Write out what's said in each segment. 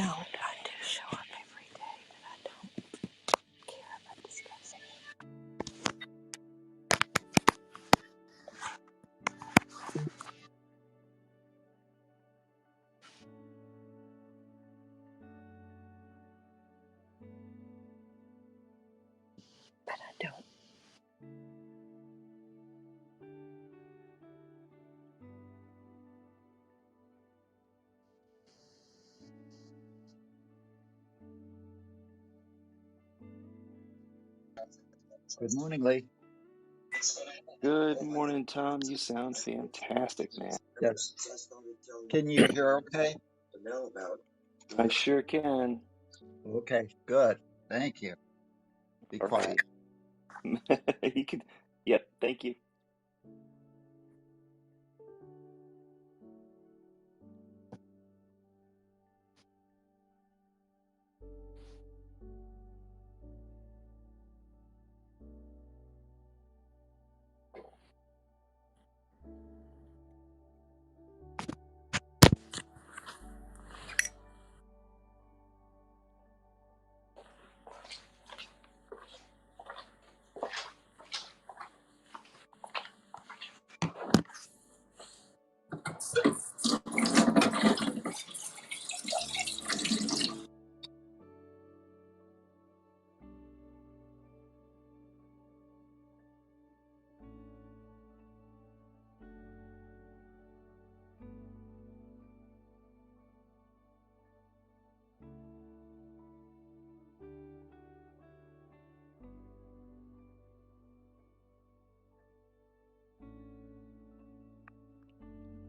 don't. I do show up every day, but I don't care about discussing. But I don't. Good morning, Lee. Good morning, Tom. You sound fantastic, man. Yes. Can you hear okay? I sure can. Okay, good. Thank you. Be All quiet. right. You can. Yep. Thank you.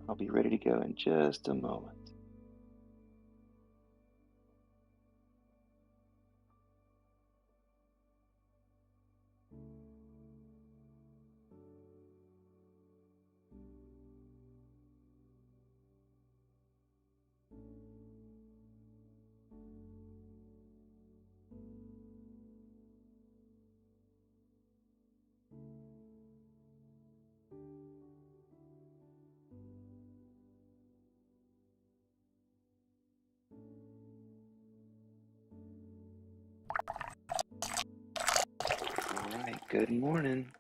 I'll be ready to go in just a moment. All right. Good morning.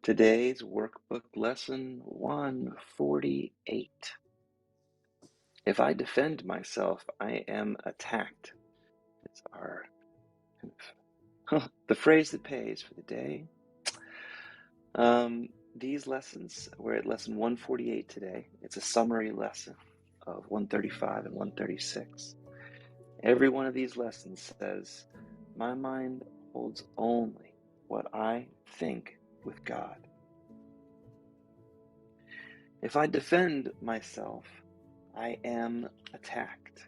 Today's workbook lesson 148. If I defend myself, I am attacked. It's our kind of the phrase that pays for the day. These lessons, we're at lesson 148 today. It's a summary lesson of 135 and 136. Every one of these lessons says, my mind holds only what I think with God. If I defend myself, I am attacked.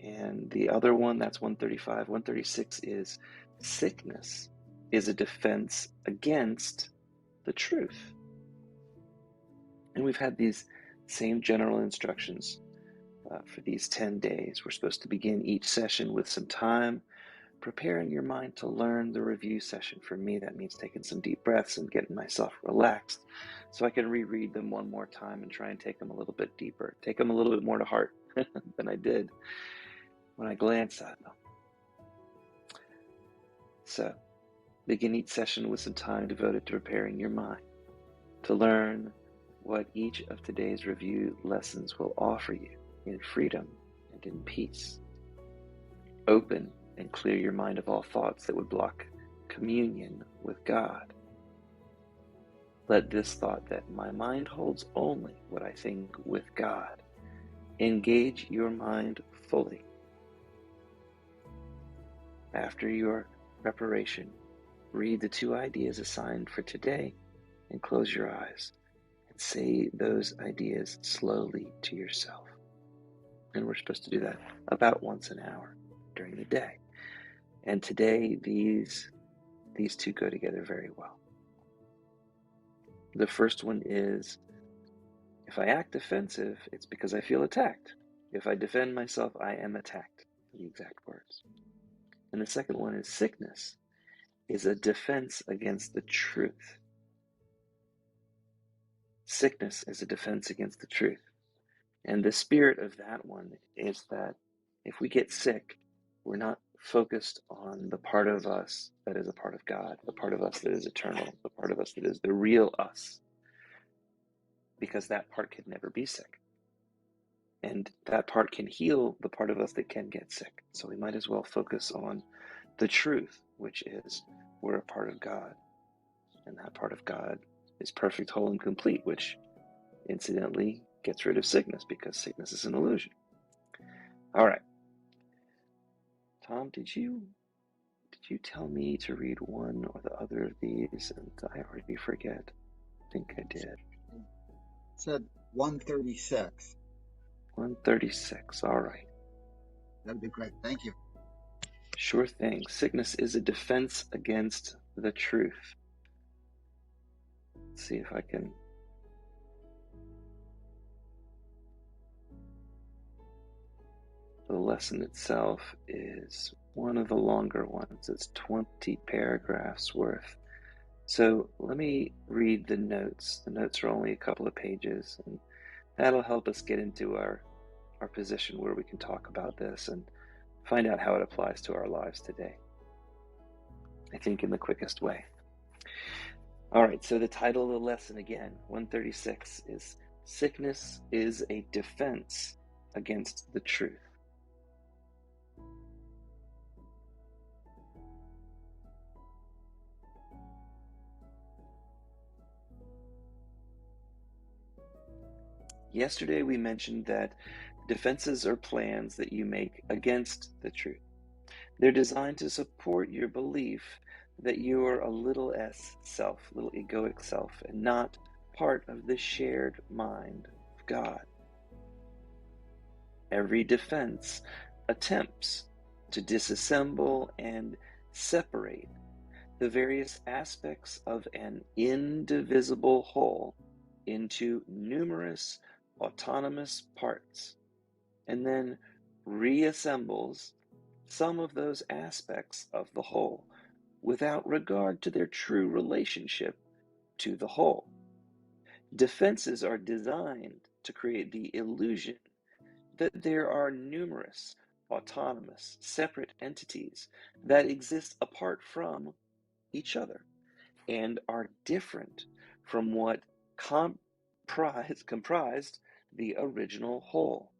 And the other one, that's 135. 136 is sickness is a defense against the truth. And we've had these same general instructions for these 10 days. We're supposed to begin each session with some time preparing your mind to learn the review session. For me, that means taking some deep breaths and getting myself relaxed so I can reread them one more time and try and take them a little bit deeper, take them a little bit more to heart than I did when I glanced at them. So begin each session with some time devoted to preparing your mind to learn what each of today's review lessons will offer you in freedom and in peace. Open and clear your mind of all thoughts that would block communion with God. Let this thought that my mind holds only what I think with God engage your mind fully. After your preparation, read the 2 ideas assigned for today and close your eyes and say those ideas slowly to yourself. And we're supposed to do that about once an hour during the day. And today, these 2 go together very well. The first one is, if I act defensive, it's because I feel attacked. If I defend myself, I am attacked. The exact words. And the second one is, sickness is a defense against the truth. Sickness is a defense against the truth. And the spirit of that one is that if we get sick, we're not focused on the part of us that is a part of God, the part of us that is eternal, the part of us that is the real us, because that part can never be sick. And that part can heal the part of us that can get sick. So we might as well focus on the truth, which is we're a part of God. And that part of God is perfect, whole, and complete, which incidentally gets rid of sickness because sickness is an illusion. All right. Tom, did you tell me to read one or the other of these? And I already forget. I think I did. It said 136. 136. All right. That'd be great. Thank you. Sure thing. Sickness is a defense against the truth. Let's see if I can. The lesson itself is one of the longer ones. It's 20 paragraphs worth. So let me read the notes. The notes are only a couple of pages, and that'll help us get into our position where we can talk about this and find out how it applies to our lives today, I think in the quickest way. All right, so the title of the lesson again, 136, is Sickness is a Defense Against the Truth. Yesterday we mentioned that defenses are plans that you make against the truth. They're designed to support your belief that you are a little s self, little egoic self, and not part of the shared mind of God. Every defense attempts to disassemble and separate the various aspects of an indivisible whole into numerous autonomous parts, and then reassembles some of those aspects of the whole without regard to their true relationship to the whole. Defenses are designed to create the illusion that there are numerous autonomous, separate entities that exist apart from each other and are different from what comprised the original whole.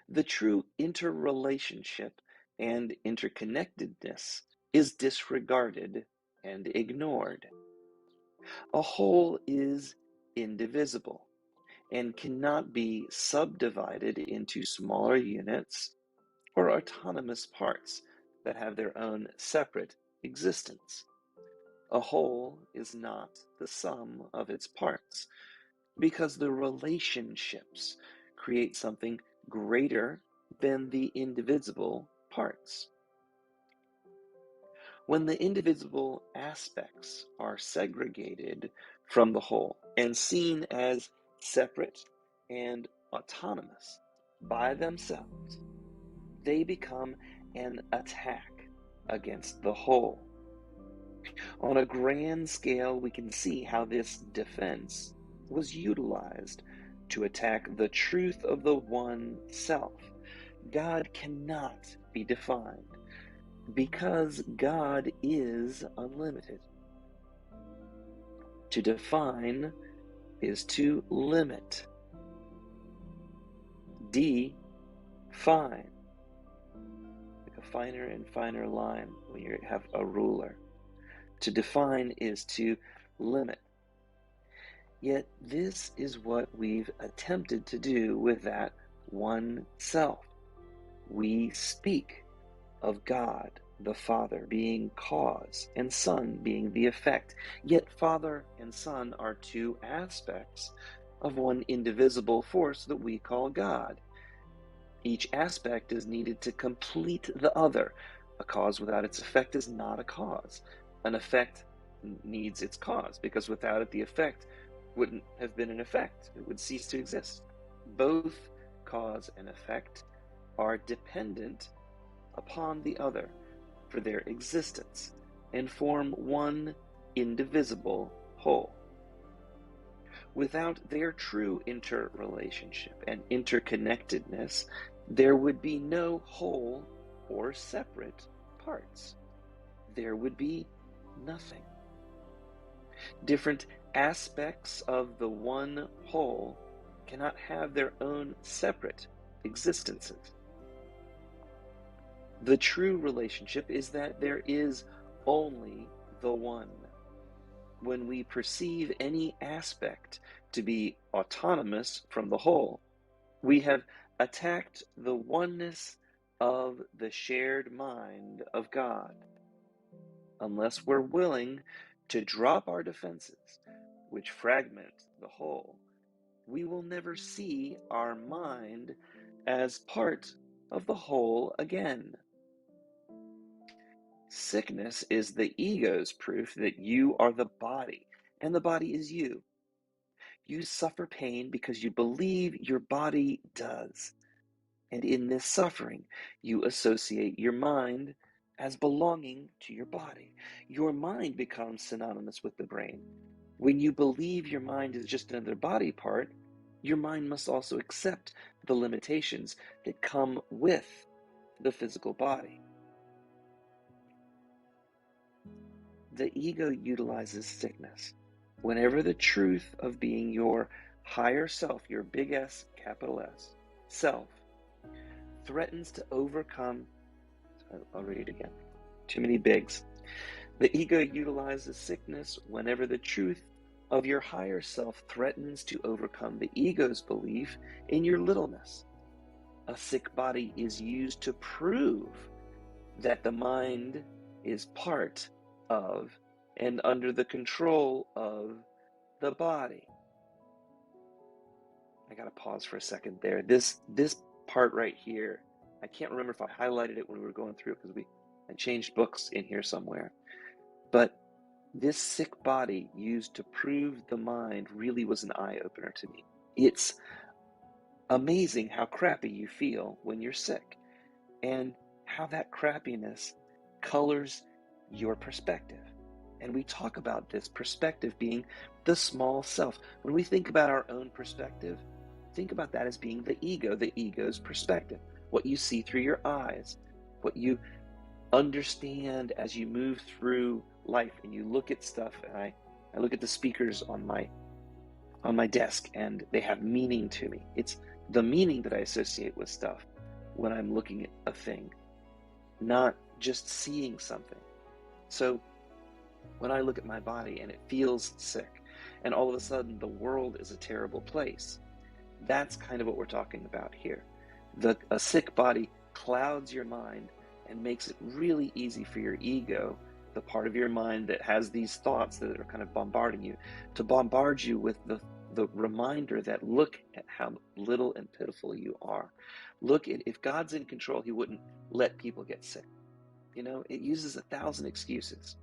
The true interrelationship and interconnectedness is disregarded and ignored. A whole is indivisible and cannot be subdivided into smaller units or autonomous parts that have their own separate existence. A whole is not the sum of its parts, because the relationships create something greater than the indivisible parts. When the indivisible aspects are segregated from the whole and seen as separate and autonomous by themselves, they become an attack against the whole. On a grand scale, we can see how this defense was utilized to attack the truth of the one self. God cannot be defined because God is unlimited. To define is to limit. Define, like a finer and finer line when you have a ruler. To define is to limit. Yet this is what we've attempted to do with that one self. We speak of God the Father being cause and Son being the effect. Yet Father and Son are two aspects of one indivisible force that we call God. Each aspect is needed to complete the other. A cause without its effect is not a cause. An effect needs its cause, because without it, the effect wouldn't have been an effect. It would cease to exist. Both cause and effect are dependent upon the other for their existence and form one indivisible whole. Without their true interrelationship and interconnectedness, there would be no whole or separate parts. There would be nothing. Different aspects of the one whole cannot have their own separate existences. The true relationship is that there is only the one. When we perceive any aspect to be autonomous from the whole, we have attacked the oneness of the shared mind of God. Unless we're willing to drop our defenses, which fragment the whole, we will never see our mind as part of the whole again. Sickness is the ego's proof that you are the body, and the body is you. You suffer pain because you believe your body does. And in this suffering, you associate your mind as belonging to your body. Your mind becomes synonymous with the brain. When you believe your mind is just another body part, your mind must also accept the limitations that come with the physical body. The ego utilizes sickness. Whenever the truth of being your higher self, your big S, capital S, self, threatens to overcome, I'll read it again, too many bigs. The ego utilizes sickness whenever the truth of your higher self threatens to overcome the ego's belief in your littleness. A sick body is used to prove that the mind is part of and under the control of the body. I got to pause for a second there. This part right here, I can't remember if I highlighted it when we were going through it because I changed books in here somewhere. But this sick body used to prove the mind really was an eye-opener to me. It's amazing how crappy you feel when you're sick and how that crappiness colors your perspective. And we talk about this perspective being the small self. When we think about our own perspective, think about that as being the ego's perspective, what you see through your eyes, what you understand as you move through life and you look at stuff. And I look at the speakers on my desk and they have meaning to me. It's the meaning that I associate with stuff when I'm looking at a thing, not just seeing something. So when I look at my body and it feels sick and all of a sudden the world is a terrible place, that's kind of what we're talking about here. A sick body clouds your mind and makes it really easy for your ego, the part of your mind that has these thoughts that are kind of bombarding you, to bombard you with the reminder that look at how little and pitiful you are. Look at, if God's in control, he wouldn't let people get sick. You know, it uses 1,000 excuses.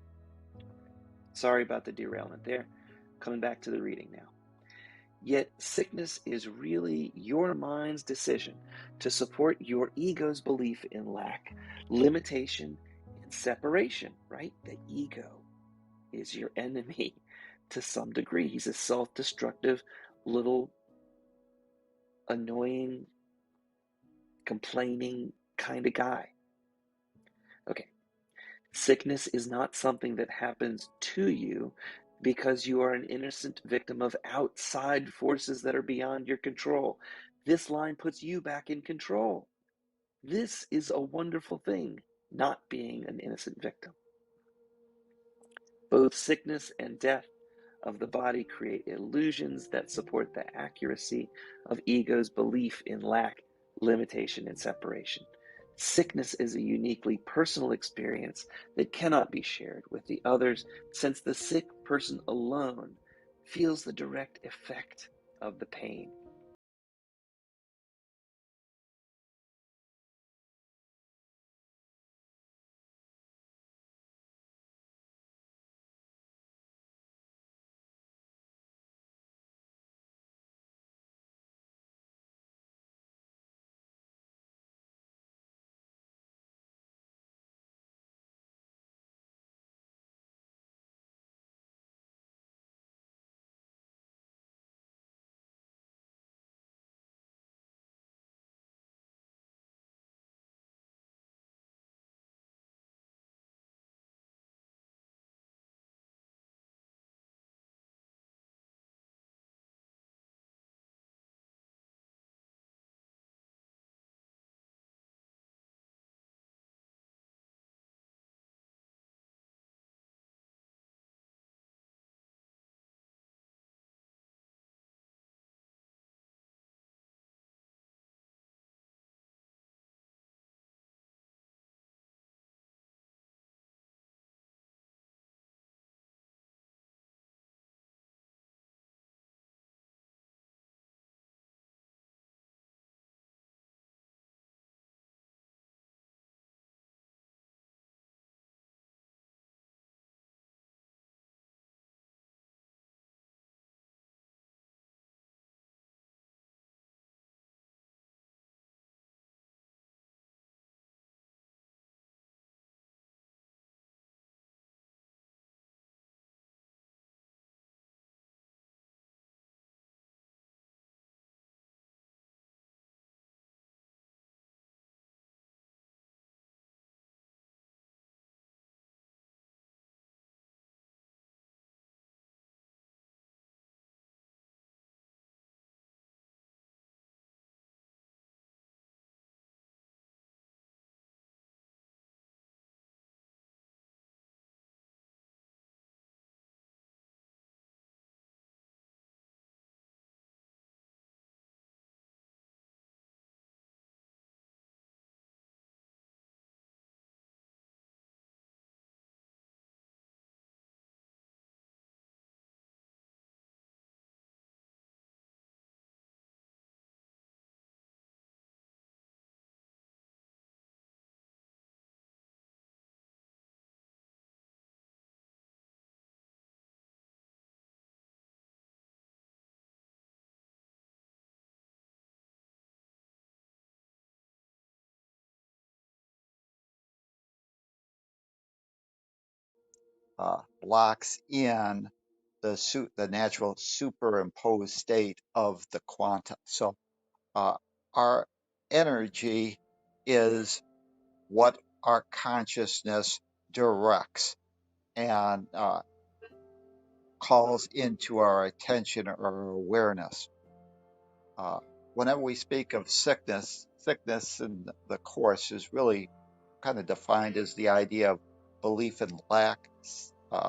Sorry about the derailment there. Coming back to the reading now. Yet sickness is really your mind's decision to support your ego's belief in lack, limitation, and separation, right? The ego is your enemy to some degree. He's a self-destructive, little, annoying, complaining kind of guy. Okay. Sickness is not something that happens to you because you are an innocent victim of outside forces that are beyond your control. This line puts you back in control. This is a wonderful thing, not being an innocent victim. Both sickness and death of the body create illusions that support the accuracy of ego's belief in lack, limitation, and separation. Sickness is a uniquely personal experience that cannot be shared with the others, since the sick person alone feels the direct effect of the pain. locks in the natural superimposed state of the quanta. So our energy is what our consciousness directs and calls into our attention or awareness. Uh, Whenever we speak of sickness in the Course is really kind of defined as the idea of belief in lack,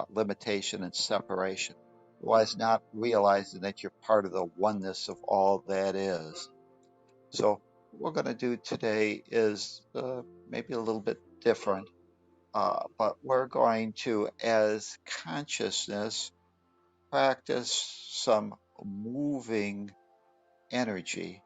limitation, and separation. Otherwise, not realizing that you're part of the oneness of all that is. So, what we're going to do today is maybe a little bit different, but we're going to, as consciousness, practice some moving energy.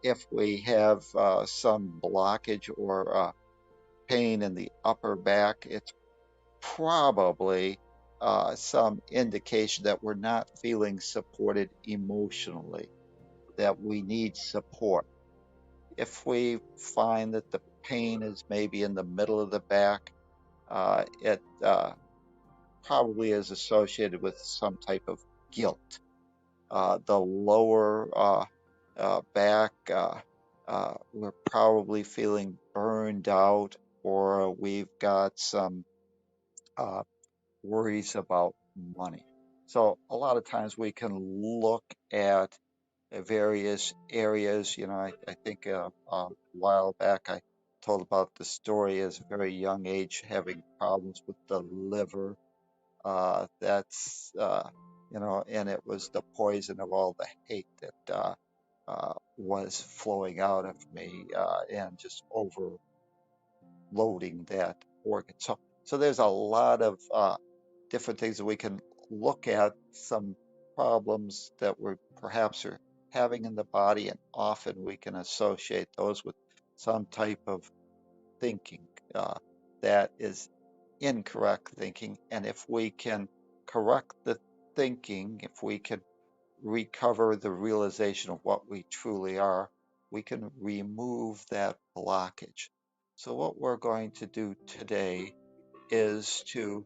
If we have some blockage or pain in the upper back, it's probably some indication that we're not feeling supported emotionally, that we need support. If we find that the pain is maybe in the middle of the back, it probably is associated with some type of guilt. The lower back, we're probably feeling burned out, or we've got some uh, worries about money. So a lot of times we can look at various areas. I think a while back I told about the story as a very young age having problems with the liver. That's and it was the poison of all the hate that was flowing out of me and just overloading that organ. So there's a lot of different things that we can look at, some problems that we perhaps are having in the body, and often we can associate those with some type of thinking uh, that is incorrect thinking. And if we can correct the thinking, if we can recover the realization of what we truly are, we can remove that blockage. So, what we're going to do today is to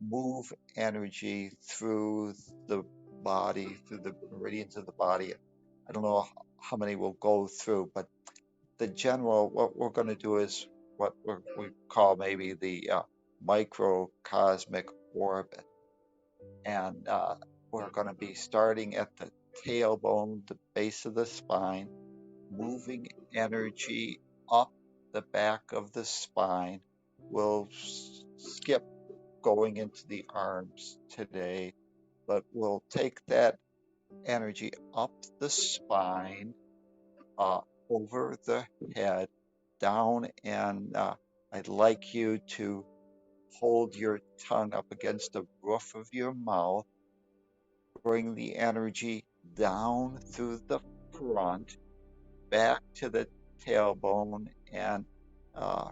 move energy through the body, through the meridians of the body. I don't know how many we'll go through, but what we're going to do is what we call maybe the microcosmic orbit. And we're going to be starting at the tailbone, the base of the spine, moving energy up the back of the spine. We'll skip going into the arms today, but we'll take that energy up the spine, uh, over the head, down, and I'd like you to hold your tongue up against the roof of your mouth. Bring the energy down through the front, back to the tailbone, and uh,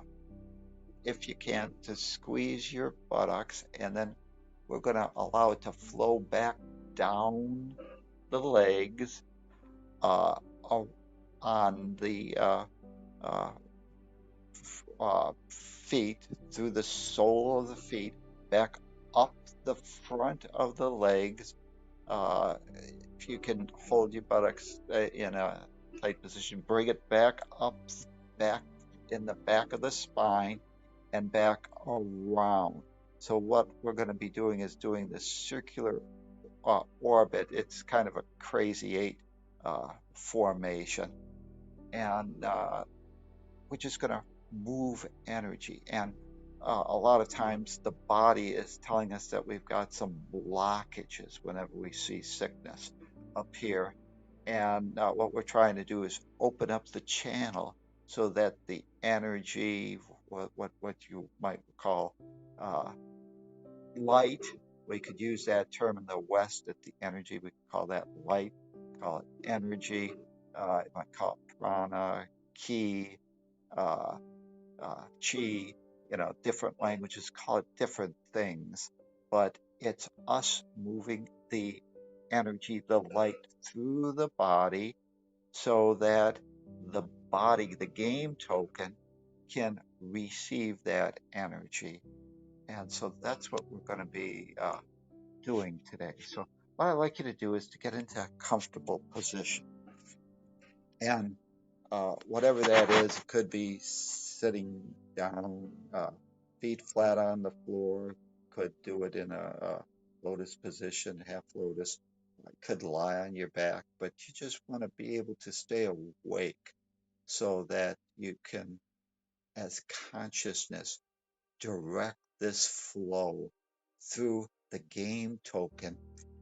if you can, to squeeze your buttocks. And then we're going to allow it to flow back down the legs, uh, on the uh, feet, through the sole of the feet, back up the front of the legs. Uh, if you can hold your buttocks in a tight position, bring it back up, back in the back of the spine and back around. So what we're going to be doing is doing this circular orbit. It's kind of a crazy eight formation. And we're just going to move energy. And a lot of times the body is telling us that we've got some blockages whenever we see sickness appear. And what we're trying to do is open up the channel so that the energy, what you might call uh, light, we could use that term in the West at the energy, we could call that light, call it energy, you might call it prana, ki, uh, chi, different languages call it different things, but it's us moving the energy, the light through the body so that the body, the game token, can receive that energy. And so that's what we're going to be doing today. So what I'd like you to do is to get into a comfortable position. And whatever that is, it could be sitting down, feet flat on the floor, could do it in a lotus position, half lotus, could lie on your back, but you just want to be able to stay awake so that you can, as consciousness, direct this flow through the game token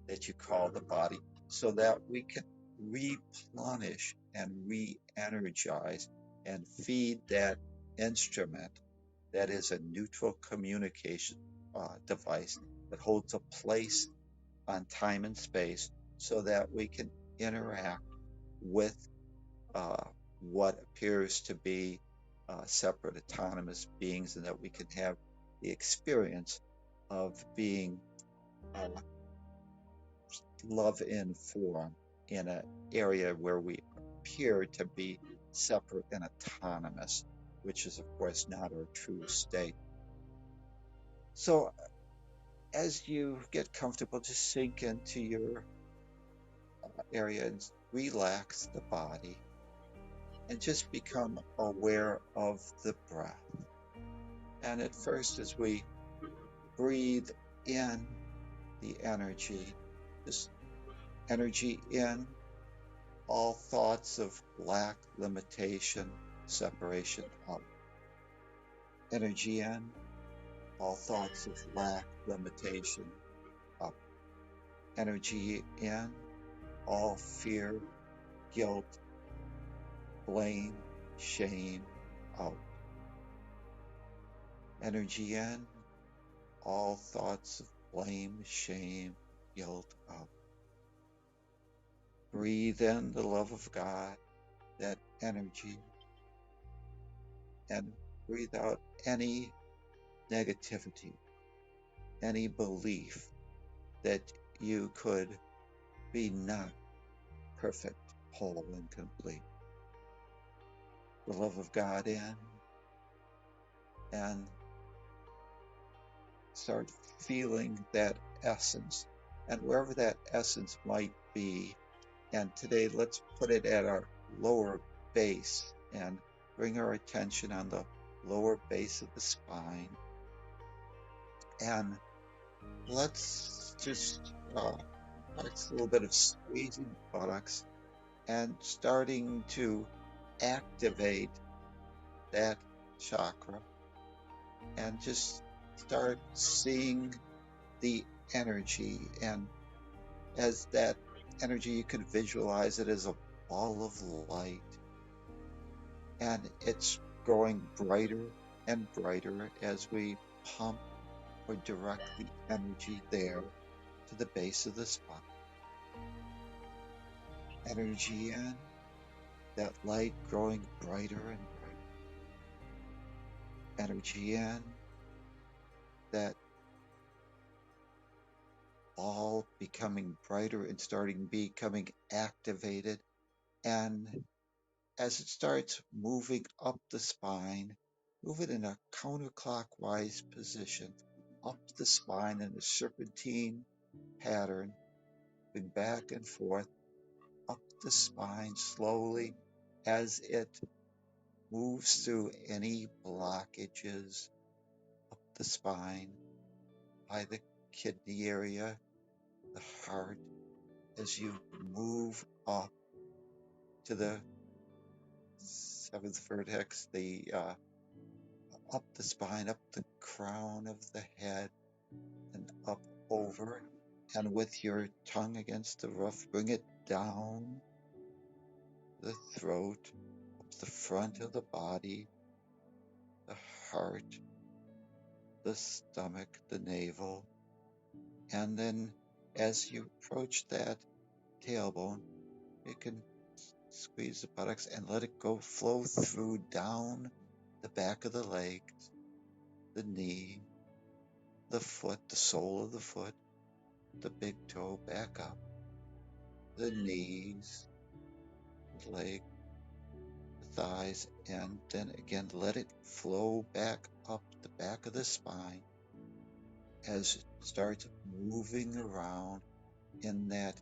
that you call the body so that we can replenish and re-energize and feed that instrument that is a neutral communication device that holds a place on time and space so that we can interact with uh, what appears to be separate autonomous beings, and that we can have the experience of being uh, love in form in an area where we appear to be separate and autonomous, which is, of course, not our true state. So, as you get comfortable, just sink into your area and relax the body and just become aware of the breath. And at first, as we breathe in the energy, this energy in, all thoughts of lack, limitation, separation out. Energy in, all thoughts of lack, limitation up. Energy in, all fear, guilt, blame, shame out. Energy in, all thoughts of blame, shame, guilt out. Breathe in the love of God, that energy, and breathe out any negativity, any belief that you could be not perfect, whole, and complete. The love of God in, and start feeling that essence. And wherever that essence might be, and today let's put it at our lower base and bring our attention on the lower base of the spine. And let's just practice a little bit of squeezing the buttocks and starting to activate that chakra and just start seeing the energy. And as that energy, you could visualize it as a ball of light, and it's growing brighter and brighter as we pump or direct the energy there to the base of the spine. Energy in, that light growing brighter and brighter. Energy in, that ball becoming brighter and becoming activated. And as it starts moving up the spine, move it in a counterclockwise position. up the spine in a serpentine pattern, moving back and forth up the spine slowly as it moves through any blockages up the spine by the kidney area, the heart, as you move up to the seventh vertex, the up the spine, up the crown of the head, and up over. And with your tongue against the roof, bring it down the throat, up the front of the body, the heart, the stomach, the navel. And then as you approach that tailbone, you can squeeze the buttocks and let it go flow through down the back of the leg, the knee, the foot, the sole of the foot, the big toe back up, the knees, the leg, the thighs, and then again let it flow back up the back of the spine as it starts moving around in that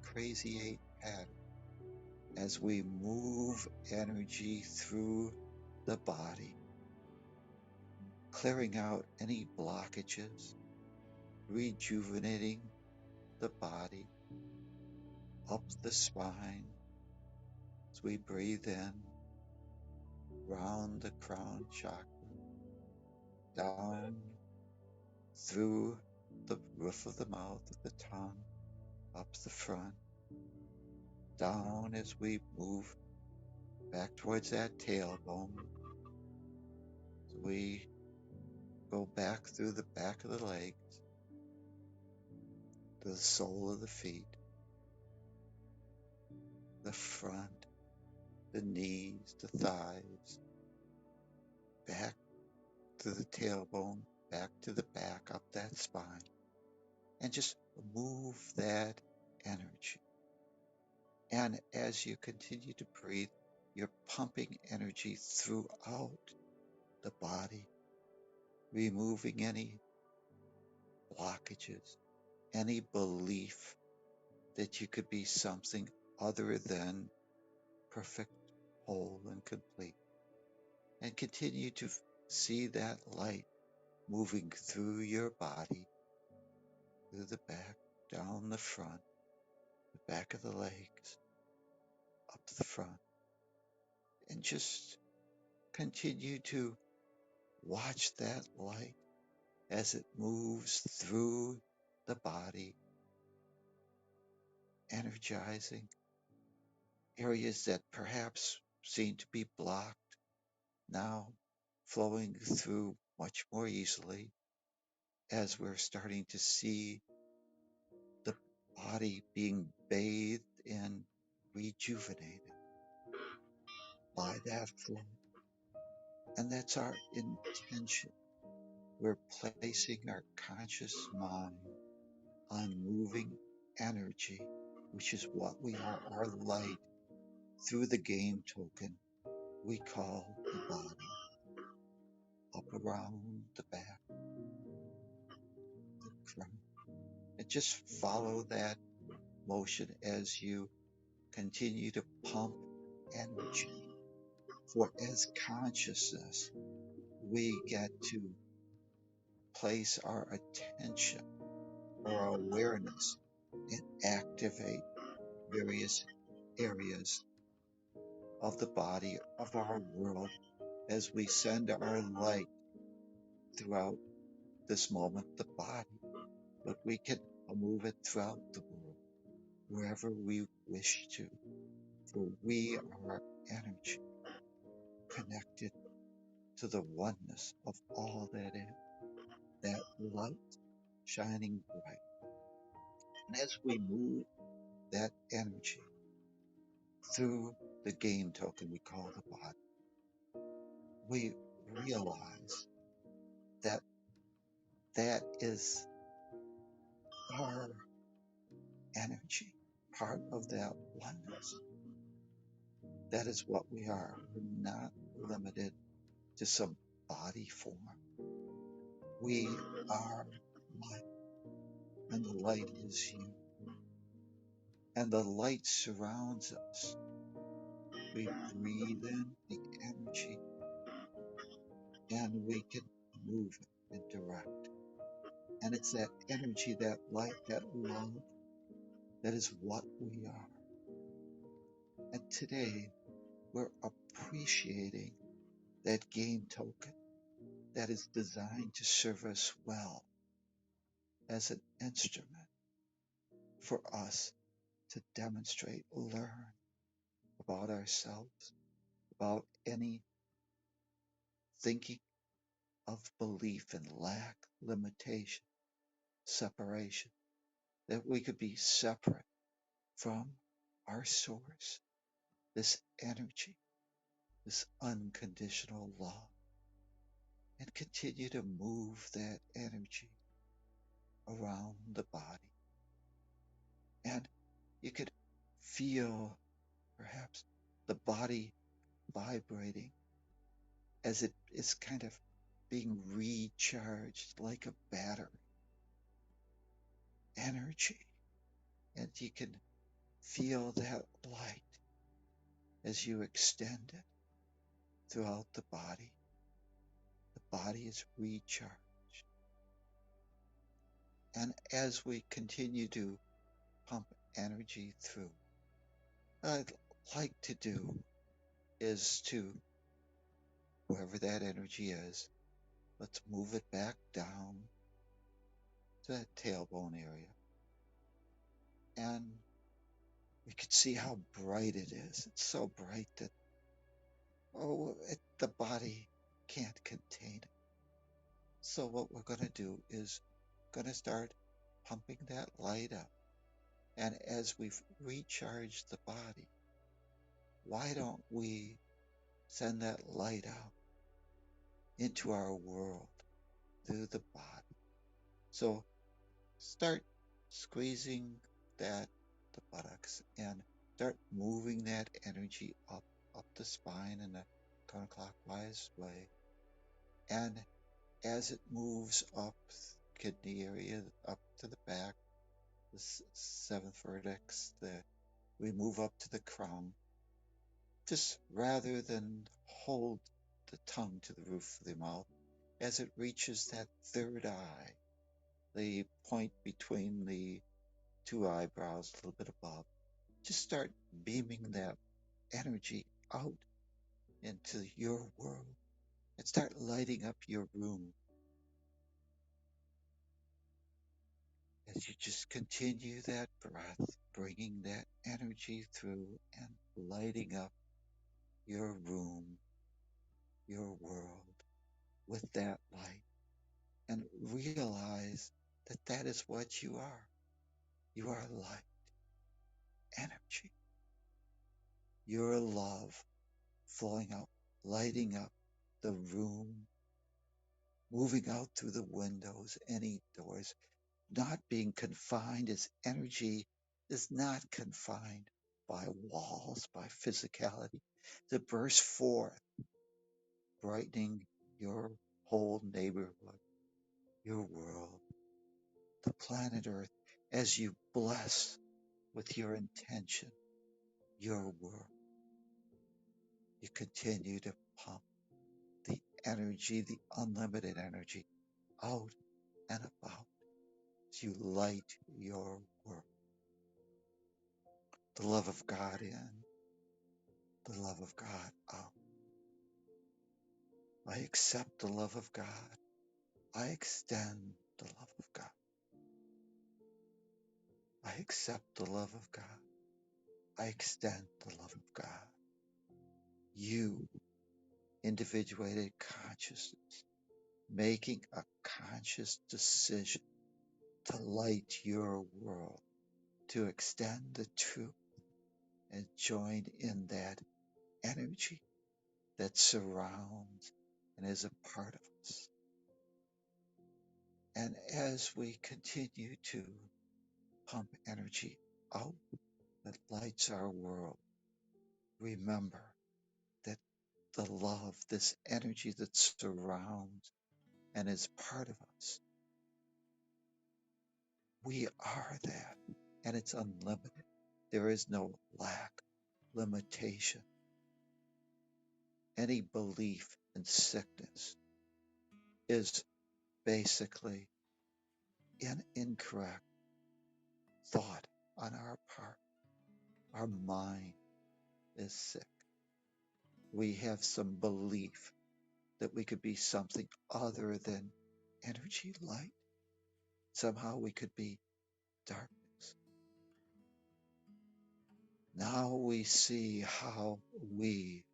crazy eight pattern as we move energy through the body, clearing out any blockages, rejuvenating the body up the spine as we breathe in, round the crown chakra, down through the roof of the mouth, of the tongue, up the front, down as we move back towards that tailbone. As we go back through the back of the legs, to the sole of the feet, the front, the knees, the thighs, back to the tailbone, back to the back, up that spine, and just move that energy. And as you continue to breathe, you're pumping energy throughout the body, removing any blockages, any belief that you could be something other than perfect, whole, and complete. And continue to see that light moving through your body, through the back, down the front, the back of the legs, up the front, and just continue to watch that light as it moves through the body, energizing areas that perhaps seem to be blocked, now flowing through much more easily as we're starting to see the body being bathed and rejuvenated by that flow. And that's our intention. We're placing our conscious mind on moving energy, which is what we are, our light, through the game token we call the body, up around the back, the crown. And just follow that motion as you continue to pump energy. For as consciousness, we get to place our attention or awareness and activate various areas of the body, of our world, as we send our light throughout this moment, the body, but we can move it throughout the world, wherever we wish to, for we are energy connected to the oneness of all that is, that light shining bright. And as we move that energy through the game token we call the body, we realize that that is our energy, part of that oneness. That is what we are. We're not limited to some body form. We are light, and the light is you. And the light surrounds us. We breathe in the energy and we can move it and direct. And it's that energy, that light, that love, that is what we are. And today we're appreciating that game token that is designed to serve us well as an instrument for us to demonstrate, learn about ourselves, about any thinking of belief and lack, limitation, separation, that we could be separate from our source, this energy, this unconditional love, and continue to move that energy around the body. And you could feel perhaps the body vibrating as it is kind of being recharged like a battery energy. And you can feel that light as you extend it throughout the body. The body is recharged. And as we continue to pump energy through, what I'd like to do is to, wherever that energy is, let's move it back down to that tailbone area. And we can see how bright it is. It's so bright that, the body can't contain it. So what we're going to do is going to start pumping that light up. And as we've recharged the body, why don't we send that light out into our world through the body? So start squeezing the buttocks and start moving that energy up the spine in a counterclockwise way. And as it moves up kidney area, up to the back, the seventh vertex, we move up to the crown, just rather than hold the tongue to the roof of the mouth, as it reaches that third eye, the point between the two eyebrows, a little bit above, just start beaming that energy out into your world and start lighting up your room as you just continue that breath, bringing that energy through and lighting up your room, your world with that light, and realize that that is what you are. You are light, energy. Your love flowing out, lighting up the room, moving out through the windows, any doors, not being confined, as energy is not confined by walls, by physicality, to burst forth, brightening your whole neighborhood, your world, the planet Earth, as you bless with your intention, your world. You continue to pump the energy, the unlimited energy, out and about as you light your world. The love of God in, the love of God out. I accept the love of God. I extend the love of God. I accept the love of God. I extend the love of God. You, individuated consciousness, making a conscious decision to light your world, to extend the truth and join in that energy that surrounds and is a part of us. And as we continue to pump energy out that lights our world, remember that the love, this energy that surrounds and is part of us. We are that, and it's unlimited. There is no lack, limitation. Any belief in sickness is basically an incorrect thought on our part. Our mind is sick. We have some belief that we could be something other than energy, light. Somehow we could be darkness. Now we see how we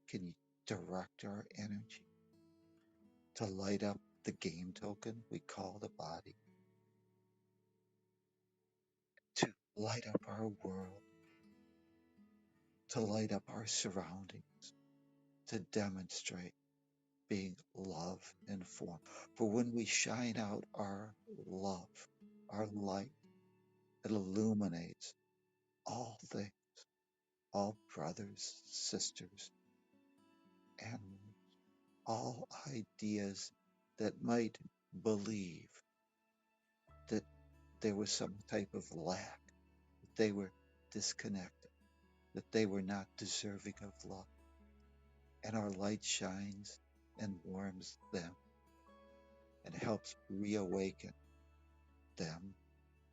can direct our energy to light up the game token we call the body, to light up our world, to light up our surroundings, to demonstrate being love in form. For when we shine out our love, our light, it illuminates all things, all brothers, sisters, animals, all ideas that might believe that there was some type of lack, that they were disconnected, that they were not deserving of love. And our light shines and warms them and helps reawaken them,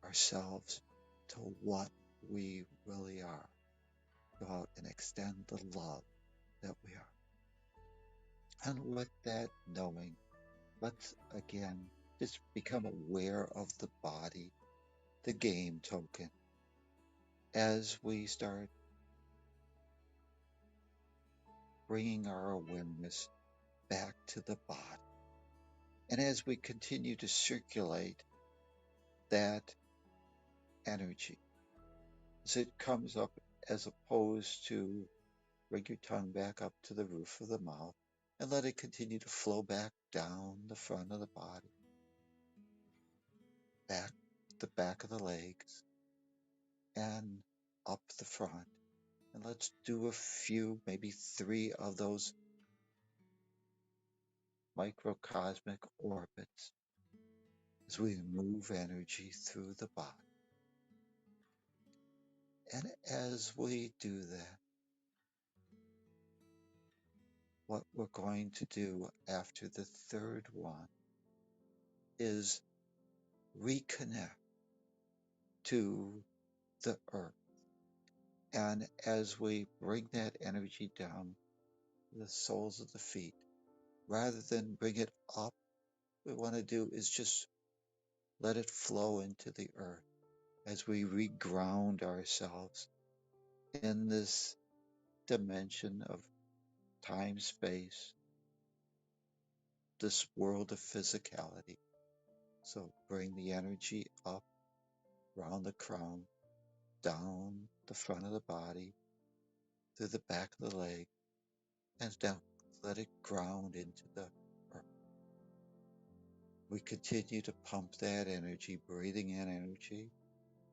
ourselves, to what we really are. Go out and extend the love that we are. And with that knowing, let's again just become aware of the body, the game token, as we start bringing our awareness back to the body. And as we continue to circulate that energy, as it comes up, as opposed to bring your tongue back up to the roof of the mouth and let it continue to flow back down the front of the body, back the back of the legs, and up the front. And let's do a few, maybe 3 of those microcosmic orbits as we move energy through the body. And as we do that, what we're going to do after the third one is reconnect to the earth. And as we bring that energy down the soles of the feet, rather than bring it up, what we want to do is just let it flow into the earth as we reground ourselves in this dimension of time, space, this world of physicality. So bring the energy up around the crown, down the front of the body, through the back of the leg, and down. Let it ground into the earth. We continue to pump that energy, breathing in energy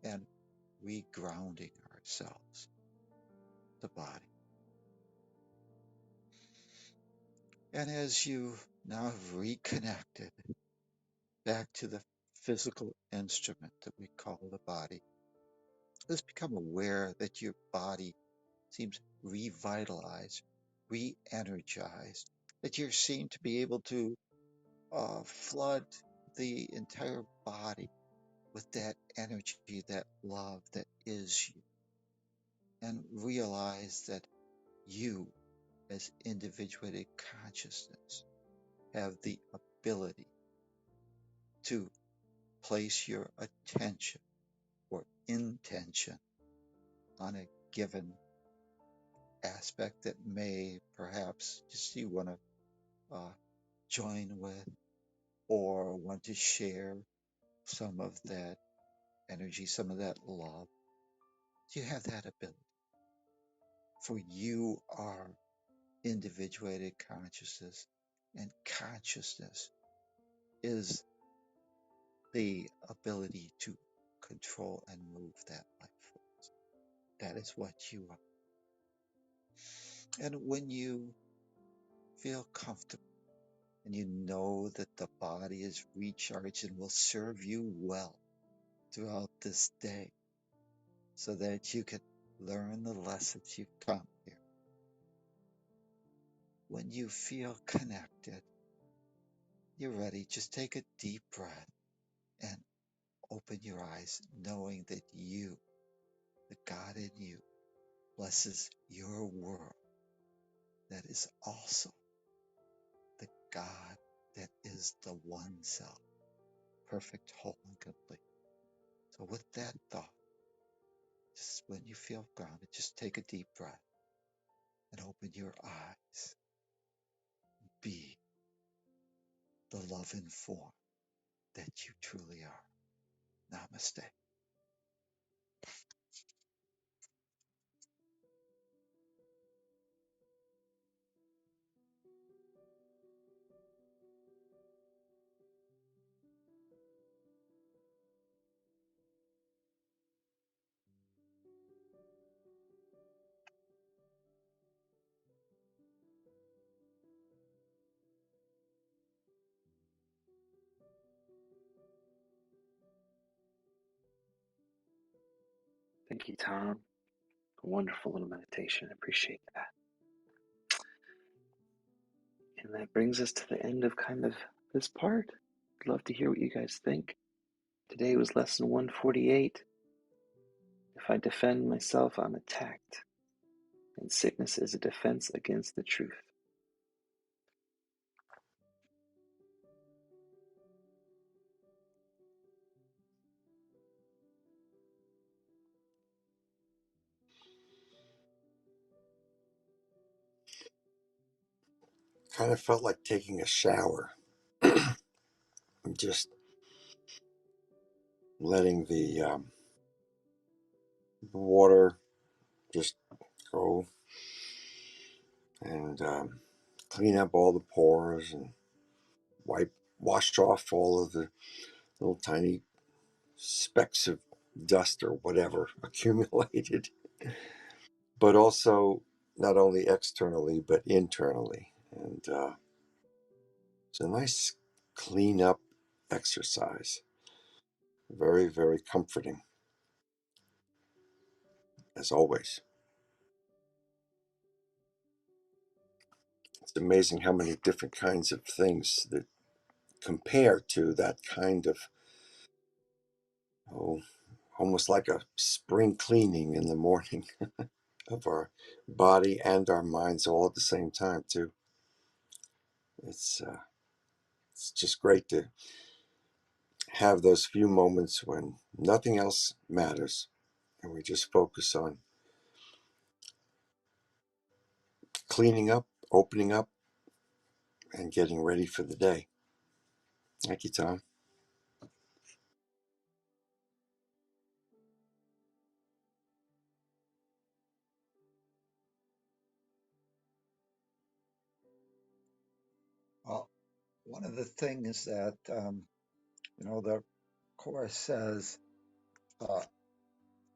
and regrounding ourselves, the body. And as you now have reconnected back to the physical instrument that we call the body, let's become aware that your body seems revitalized, re-energized, that you seem to be able to flood the entire body with that energy, that love that is you, and realize that you, as individuated consciousness, have the ability to place your attention or intention on a given aspect that may perhaps just you want to join with or want to share some of that energy, some of that love. You have that ability. For you are individuated consciousness, and consciousness is the ability to control and move that life force. That is what you are. And when you feel comfortable, and you know that the body is recharged and will serve you well throughout this day so that you can learn the lessons you've come here. When you feel connected, you're ready. Just take a deep breath and open your eyes, knowing that you, the God in you, blesses your world that is also the God that is the one self, perfect, whole, and complete. So with that thought, just when you feel grounded, just take a deep breath and open your eyes. Be the love in form that you truly are. Namaste. Thank you, Tom. A wonderful little meditation. I appreciate that. And that brings us to the end of kind of this part. I'd love to hear what you guys think. Today was lesson 148. If I defend myself, I'm attacked. And sickness is a defense against the truth. Kind of felt like taking a shower. Just letting the water just go and clean up all the pores and wash off all of the little tiny specks of dust or whatever accumulated, but also not only externally but internally. And it's a nice clean up exercise. Very, very comforting, as always. It's amazing how many different kinds of things that compare to that kind of, oh, almost like a spring cleaning in the morning of our body and our minds all at the same time too. It's just great to have those few moments when nothing else matters and we just focus on cleaning up, opening up, and getting ready for the day. Thank you, Tom. Well, one of the things that, the Course says, uh,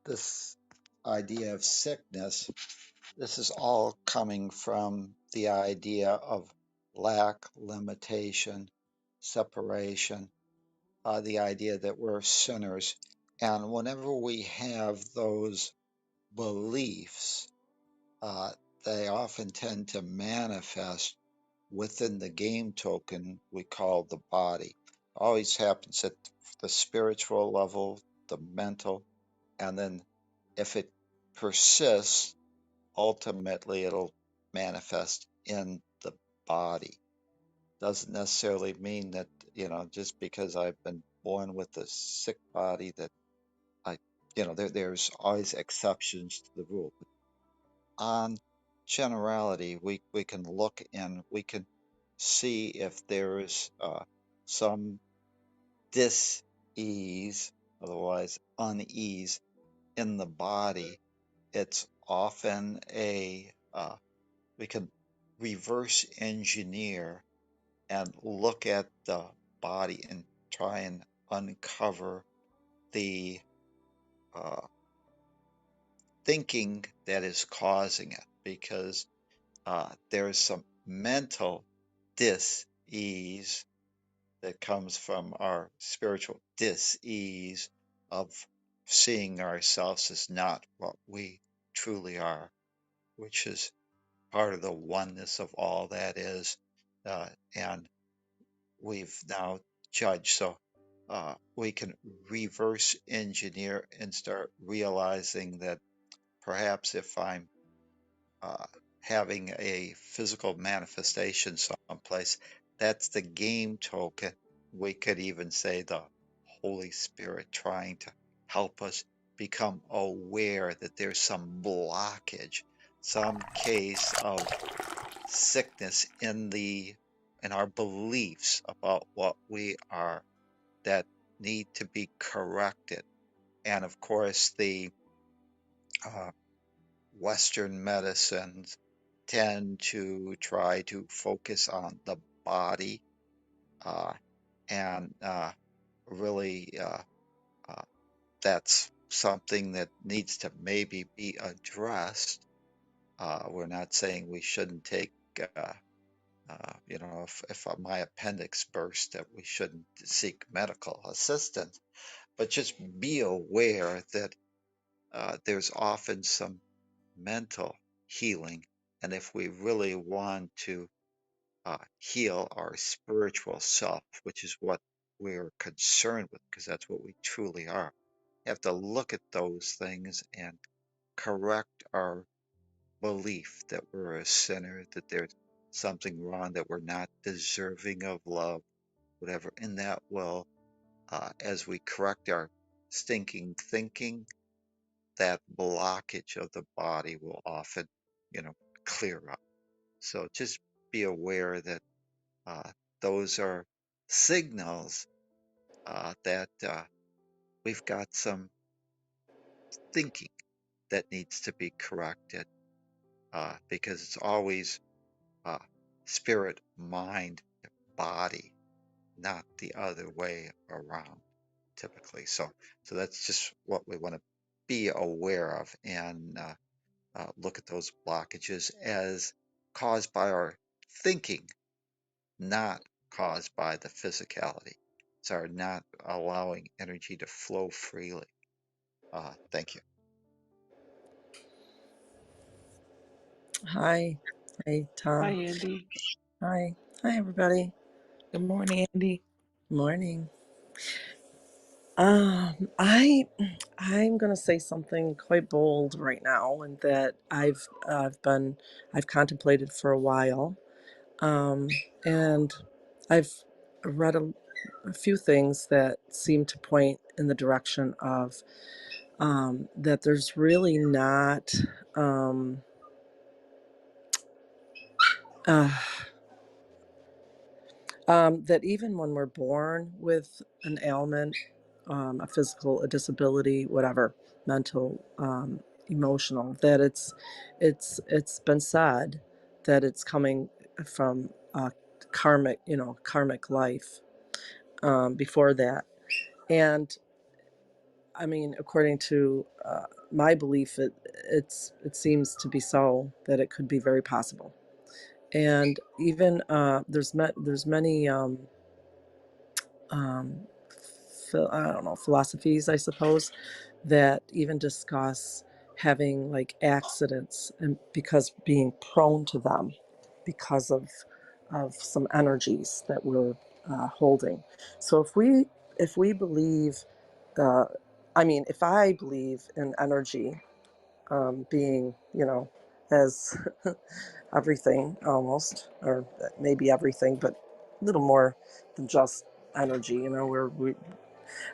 this idea of sickness, this is all coming from the idea of lack, limitation, separation, the idea that we're sinners. And whenever we have those beliefs, uh, they often tend to manifest within the game token we call the body. Always happens at the spiritual level, the mental, and then if it persists, ultimately it'll manifest in the body. Doesn't necessarily mean that, just because I've been born with a sick body that I, there's always exceptions to the rule. But on generality, we can look and we can see if there is some dis-ease, otherwise unease in the body. It's often we can reverse engineer and look at the body and try and uncover the uh, thinking that is causing it, because there's some mental dis ease that comes from our spiritual dis-ease of seeing ourselves as not what we truly are, which is part of the oneness of all that is. And we've now judged. So we can reverse engineer and start realizing that perhaps if I'm uh, having a physical manifestation someplace, that's the game token. We could even say the Holy Spirit trying to help us become aware that there's some blockage, some case of sickness in our beliefs about what we are that need to be corrected. And of course, the uh, Western medicines tend to try to focus on the body uh, and really uh, that's something that needs to maybe be addressed. We're not saying we shouldn't take, if my appendix burst, that we shouldn't seek medical assistance, but just be aware that there's often some mental healing. And if we really want to heal our spiritual self, which is what we're concerned with, because that's what we truly are, we have to look at those things and correct our belief that we're a sinner, that there's something wrong, that we're not deserving of love, whatever. And that will, as we correct our stinking thinking, that blockage of the body will often, you know, clear up. So just be aware that uh, those are signals that we've got some thinking that needs to be corrected because it's always uh, spirit, mind, body, not the other way around typically. So that's just what we want to be aware of and look at those blockages as caused by our thinking, not caused by the physicality. It's our not allowing energy to flow freely. Thank you. Hi. Hi, Hi, Tom. Andy. Hi. Hi, everybody. Good morning, Andy. Morning. I'm gonna say something quite bold right now, and that I've contemplated for a while, and I've read a few things that seem to point in the direction of that there's really not um, uh, that even when we're born with an ailment, a disability, whatever, mental, emotional, that it's been said that it's coming from karmic life before that. And I mean, according to my belief, it seems to be so that it could be very possible. And even there's many. Um, I don't know, philosophies, I suppose, that even discuss having like accidents and because being prone to them because of some energies that we're holding. So if we believe, uh, I mean, if I believe in energy being, as everything almost, or maybe everything, but a little more than just energy, where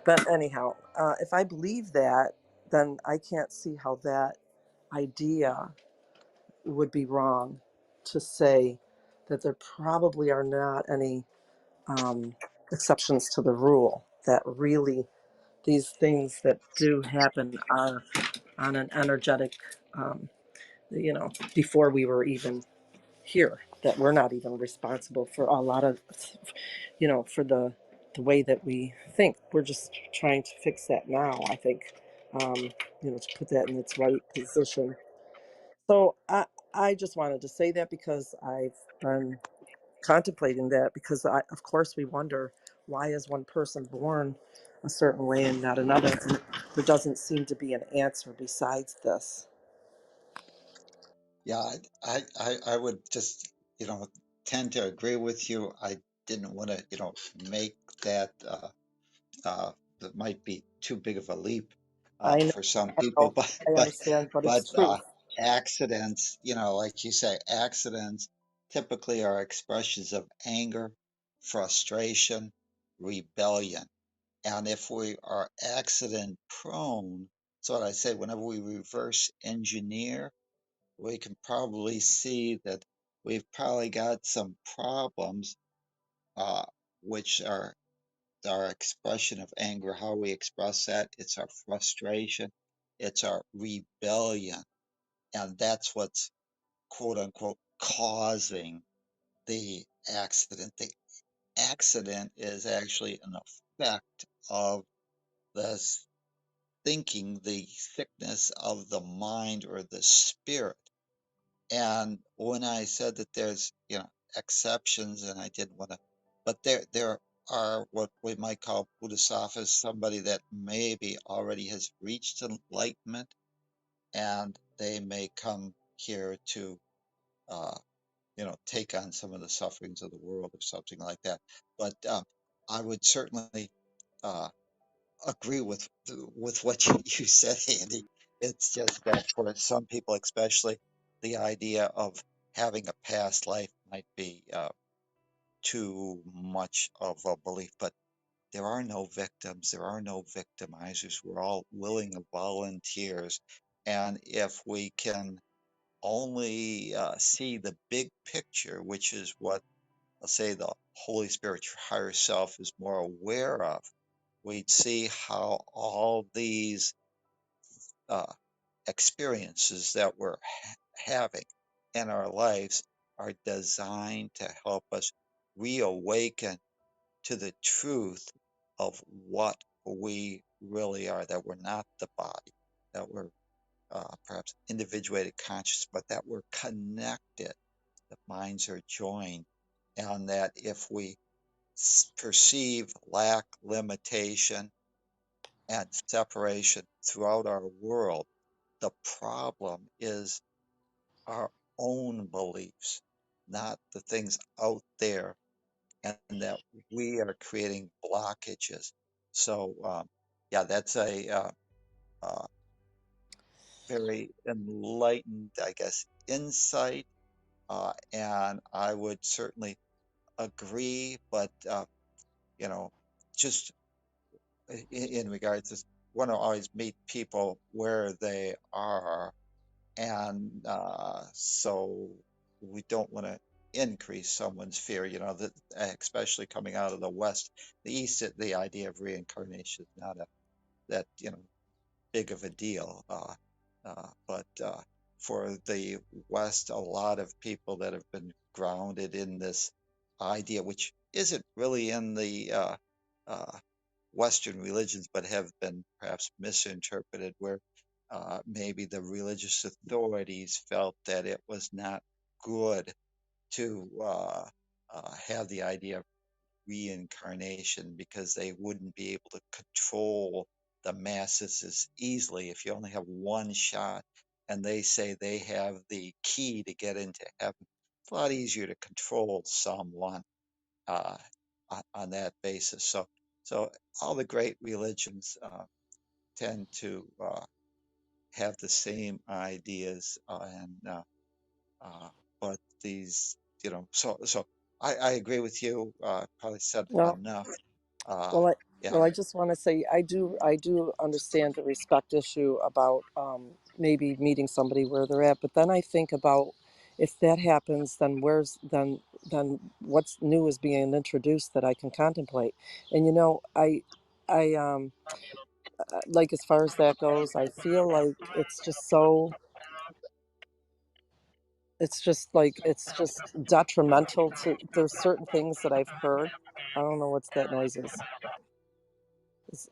but anyhow, if I believe that, then I can't see how that idea would be wrong to say that there probably are not any exceptions to the rule, that really these things that do happen are on an energetic, before we were even here, that we're not even responsible for a lot of, for the way that we think. We're just trying to fix that now, I think, to put that in its right position. So I just wanted to say that because I've been contemplating that, because of course we wonder, why is one person born a certain way and not another? And there doesn't seem to be an answer besides this. Yeah, I would just, tend to agree with you. I didn't want to, make that that might be too big of a leap I for some people, know, I understand, but but it's truth. accidents, like you say, accidents typically are expressions of anger, frustration, rebellion. And if we are accident prone, so what I say, whenever we reverse engineer, we can probably see that we've probably got some problems, uh, which are our expression of anger, how we express that. It's our frustration, it's our rebellion. And that's what's quote unquote causing the accident. The accident is actually an effect of this thinking, the sickness of the mind or the spirit. And when I said that there's, exceptions, and I didn't want to, but there are what we might call Bodhisattvas, somebody that maybe already has reached enlightenment, and they may come here to, uh, take on some of the sufferings of the world or something like that. But I would certainly uh, agree with what you said, Andy. It's just that for some people, especially, the idea of having a past life might be too much of a belief. But there are no victims, there are no victimizers. We're all willing volunteers. And if we can only see the big picture, which is what, let's say, the Holy Spirit, your higher self, is more aware of, we'd see how all these uh, experiences that we're having in our lives are designed to help us reawaken to the truth of what we really are, that we're not the body, that we're perhaps individuated conscious, but that we're connected, the minds are joined, and that if we perceive lack, limitation, and separation throughout our world, the problem is our own beliefs, not the things out there, and that we are creating blockages. So, yeah, that's a uh, very enlightened, I guess, insight. And I would certainly agree, but, you know, just in regards to, want to always meet people where they are. And so we don't want to increase someone's fear, that especially coming out of the West, the East, the idea of reincarnation is not that, big of a deal. But for the West, a lot of people that have been grounded in this idea, which isn't really in the uh, Western religions, but have been perhaps misinterpreted, where maybe the religious authorities felt that it was not good to have the idea of reincarnation because they wouldn't be able to control the masses as easily if you only have one shot. And they say they have the key to get into heaven. It's a lot easier to control someone uh, on that basis. So all the great religions tend to have the same ideas, and uh, but these, so I agree with you. Probably said No, enough. Uh, well, yeah, I just want to say I do understand the respect issue about maybe meeting somebody where they're at, but then I think about, if that happens, then then what's new is being introduced that I can contemplate. And I like, as far as that goes, I feel like it's just so, it's just detrimental to, there's certain things that I've heard. I don't know what's that noise is.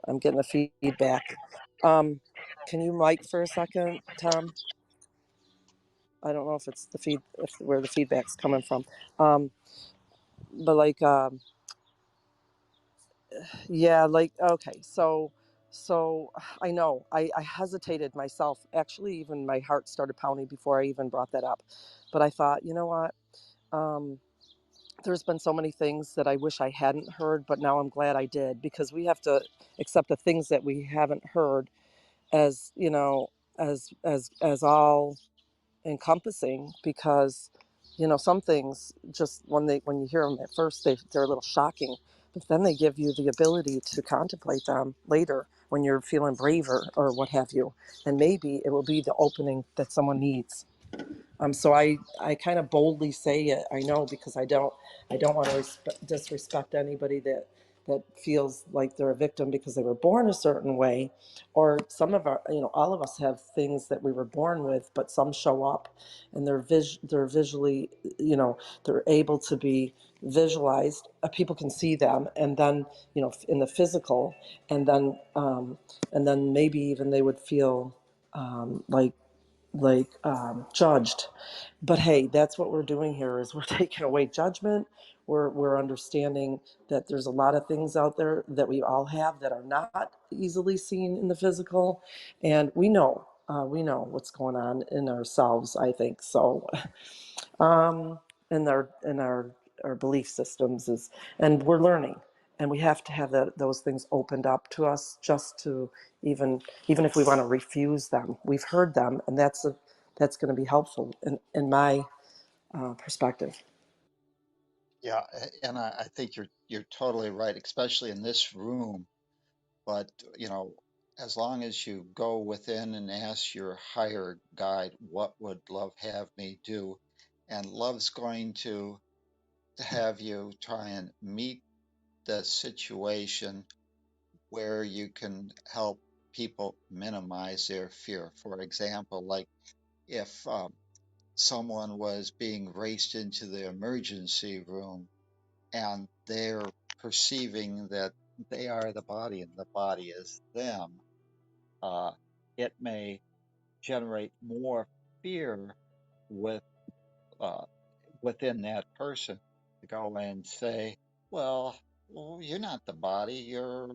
I'm getting a feedback. Um, can you mic for a second, Tom? I don't know if it's the feed, if where the feedback's coming from. Um, but like yeah, like okay, so I know I hesitated myself. Actually, even my heart started pounding before I even brought that up. But I thought, you know what? Um, there's been so many things that I wish I hadn't heard, but now I'm glad I did, because we have to accept the things that we haven't heard as, as all encompassing, because some things, just when you hear them at first, they're a little shocking, but then they give you the ability to contemplate them later when you're feeling braver or what have you, and maybe it will be the opening that someone needs. So I kind of boldly say it. I know, because I don't want to disrespect anybody that feels like they're a victim because they were born a certain way, or some of our, all of us have things that we were born with, but some show up, and they're visually, they're able to be visualized. People can see them, and then in the physical, and then maybe even they would feel judged. But hey, that's what we're doing here, is we're taking away judgment. We're understanding that there's a lot of things out there that we all have that are not easily seen in the physical, and we know what's going on in ourselves, I think. So um, in our belief systems is, and we're learning, and we have to have those things opened up to us, just to even if we want to refuse them, we've heard them, and that's going to be helpful in my perspective. Yeah, and I think you're totally right, especially in this room. But as long as you go within and ask your higher guide, what would love have me do? And love's going to have you try and meet the situation where you can help people minimize their fear. For example, like if someone was being raced into the emergency room and they're perceiving that they are the body and the body is them, uh, it may generate more fear with uh, within that person to go and say, well, you're not the body, you're,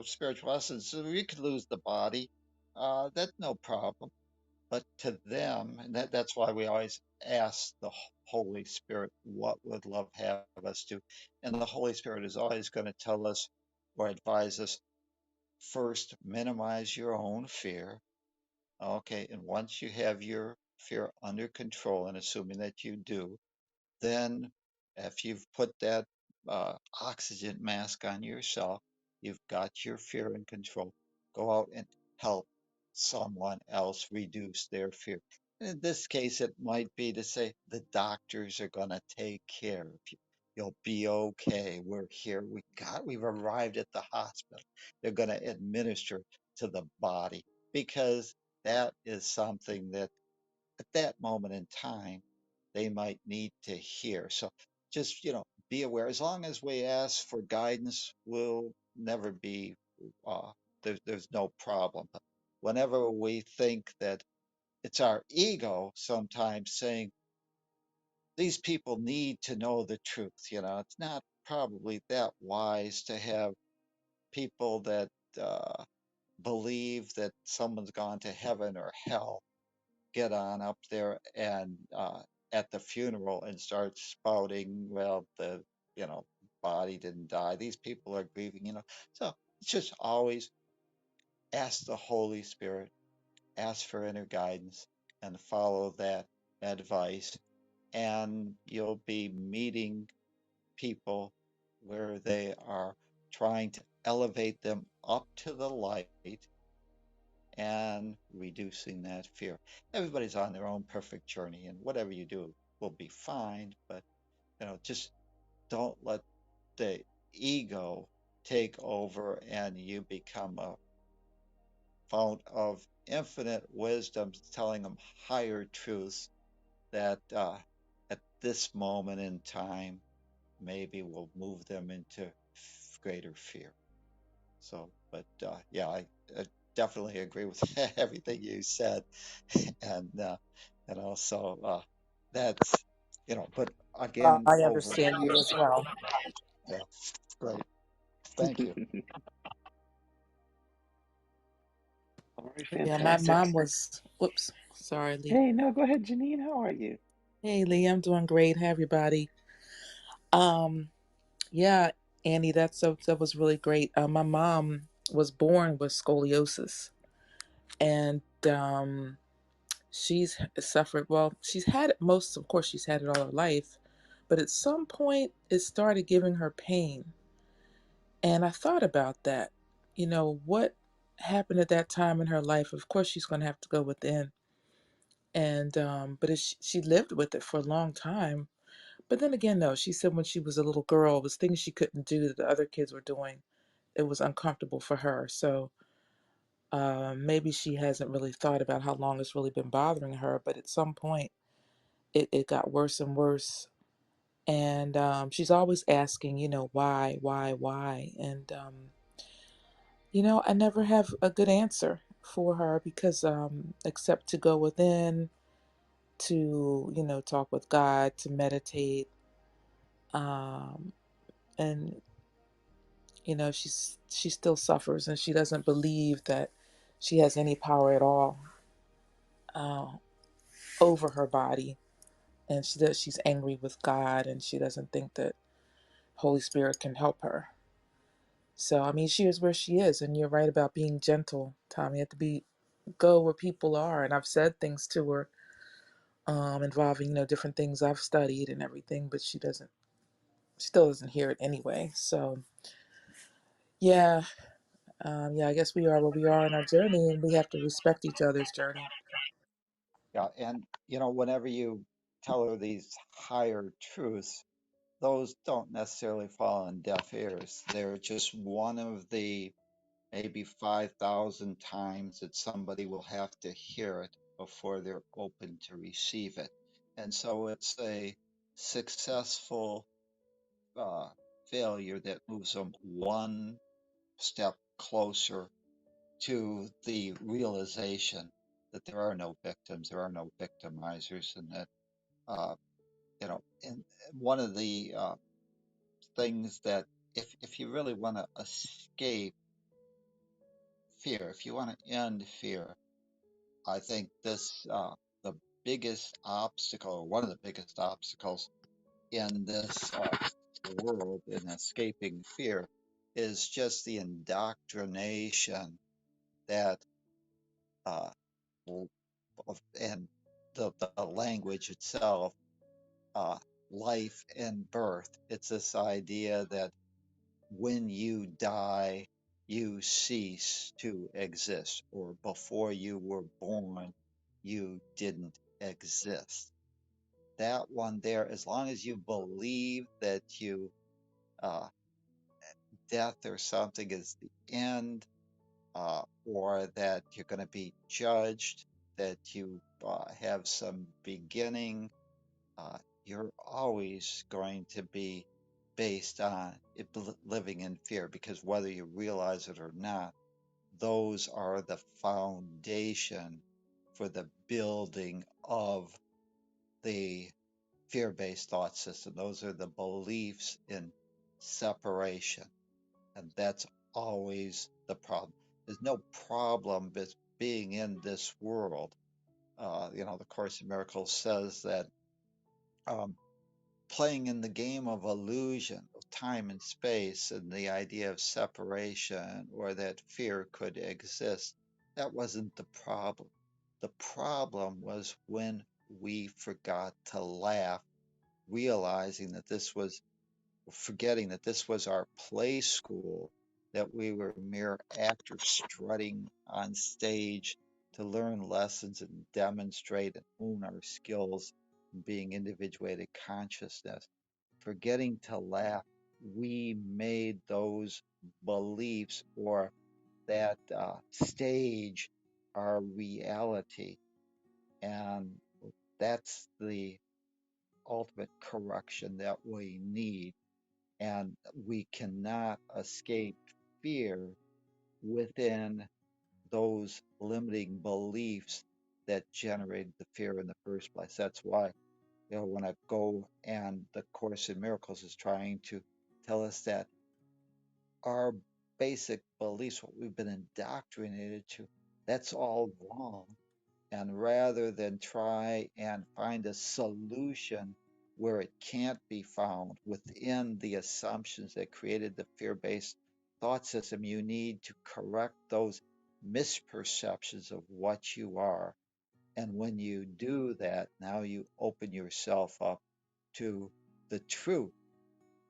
spiritual essence. So you could lose the body. That's no problem. But to them, and that's why we always ask the Holy Spirit, what would love have us do? And the Holy Spirit is always going to tell us or advise us, first, minimize your own fear. Okay, and once you have your fear under control, and assuming that you do, then, if you've put that oxygen mask on yourself, you've got your fear in control. Go out and help someone else reduce their fear. In this case, it might be to say the doctors are going to take care of you. You'll be okay. We're here. We've arrived at the hospital. They're going to administer to the body, because that is something that at that moment in time they might need to hear. So just, be aware. As long as we ask for guidance, we'll never be, there's no problem. But whenever we think that it's our ego sometimes saying, these people need to know the truth, it's not probably that wise to have people that believe that someone's gone to heaven or hell get on up there and at the funeral and start spouting, well, the body didn't die. These people are grieving, So it's just always ask the Holy Spirit, ask for inner guidance, and follow that advice, and you'll be meeting people where they are trying to elevate them up to the light and reducing that fear. Everybody's on their own perfect journey, and whatever you do will be fine. But just don't let the ego take over and you become a fount of infinite wisdom, telling them higher truths that at this moment in time maybe will move them into greater fear. So, but yeah, I definitely agree with everything you said, and also that's but again, I over, understand you as well. yeah, great. Thank you. All right, Yeah, my fantastic. mom was. Whoops, sorry, Lee. Hey, no, go ahead, Janine. How are you? Hey, Lee, I'm doing great. Hey, everybody. Um, yeah, Annie, that was really great. My mom was born with scoliosis, and she's suffered. Well, she's had it most. Of course, she's had it all her life, but at some point, it started giving her pain, and I thought about that. What happened at that time in her life? Of course, she's going to have to go within, and but she lived with it for a long time. But then again, no, she said when she was a little girl, it was things she couldn't do that the other kids were doing. It was uncomfortable for her. So maybe she hasn't really thought about how long it's really been bothering her. But at some point, it got worse and worse. And she's always asking, why? And, I never have a good answer for her because, except to go within, to, talk with God, to meditate. Um, and she still suffers and she doesn't believe that she has any power at all uh, over her body, and she's angry with God, and she doesn't think that Holy Spirit can help her. So I mean, she is where she is, and you're right about being gentle, Tom. You have to go where people are, and I've said things to her involving different things I've studied and everything, but she still doesn't hear it anyway. So yeah. Yeah, I guess we are where we are in our journey, and we have to respect each other's journey. Yeah, and whenever you tell her these higher truths, those don't necessarily fall on deaf ears. They're just one of the maybe 5,000 times that somebody will have to hear it before they're open to receive it. And so it's a successful uh, failure that moves them one step closer to the realization that there are no victims, there are no victimizers, and that, uh, and one of the things that if you really want to escape fear, if you want to end fear, I think the biggest obstacle, or one of the biggest obstacles in this world in escaping fear, is just the indoctrination that uh, and the language itself, uh, life and birth. It's this idea that when you die, you cease to exist, or before you were born, you didn't exist. That one there, as long as you believe that uh, death or something is the end, or that you're going to be judged, that you have some beginning, uh, you're always going to be based on living in fear, because whether you realize it or not, those are the foundation for the building of the fear based thought system. Those are the beliefs in separation. And that's always the problem. There's no problem with being in this world. The Course in Miracles says that um, playing in the game of illusion, of time and space, and the idea of separation or that fear could exist, that wasn't the problem. The problem was when we forgot to laugh, realizing that this was forgetting that this was our play school, that we were mere actors strutting on stage to learn lessons and demonstrate and hone our skills in being individuated consciousness. Forgetting to laugh, we made those beliefs or that stage our reality. And that's the ultimate correction that we need, and we cannot escape fear within those limiting beliefs that generated the fear in the first place. That's why want to go, and the Course in Miracles is trying to tell us that our basic beliefs, what we've been indoctrinated to, that's all wrong. And rather than try and find a solution where it can't be found within the assumptions that created the fear-based thought system, you need to correct those misperceptions of what you are. And when you do that, now you open yourself up to the truth,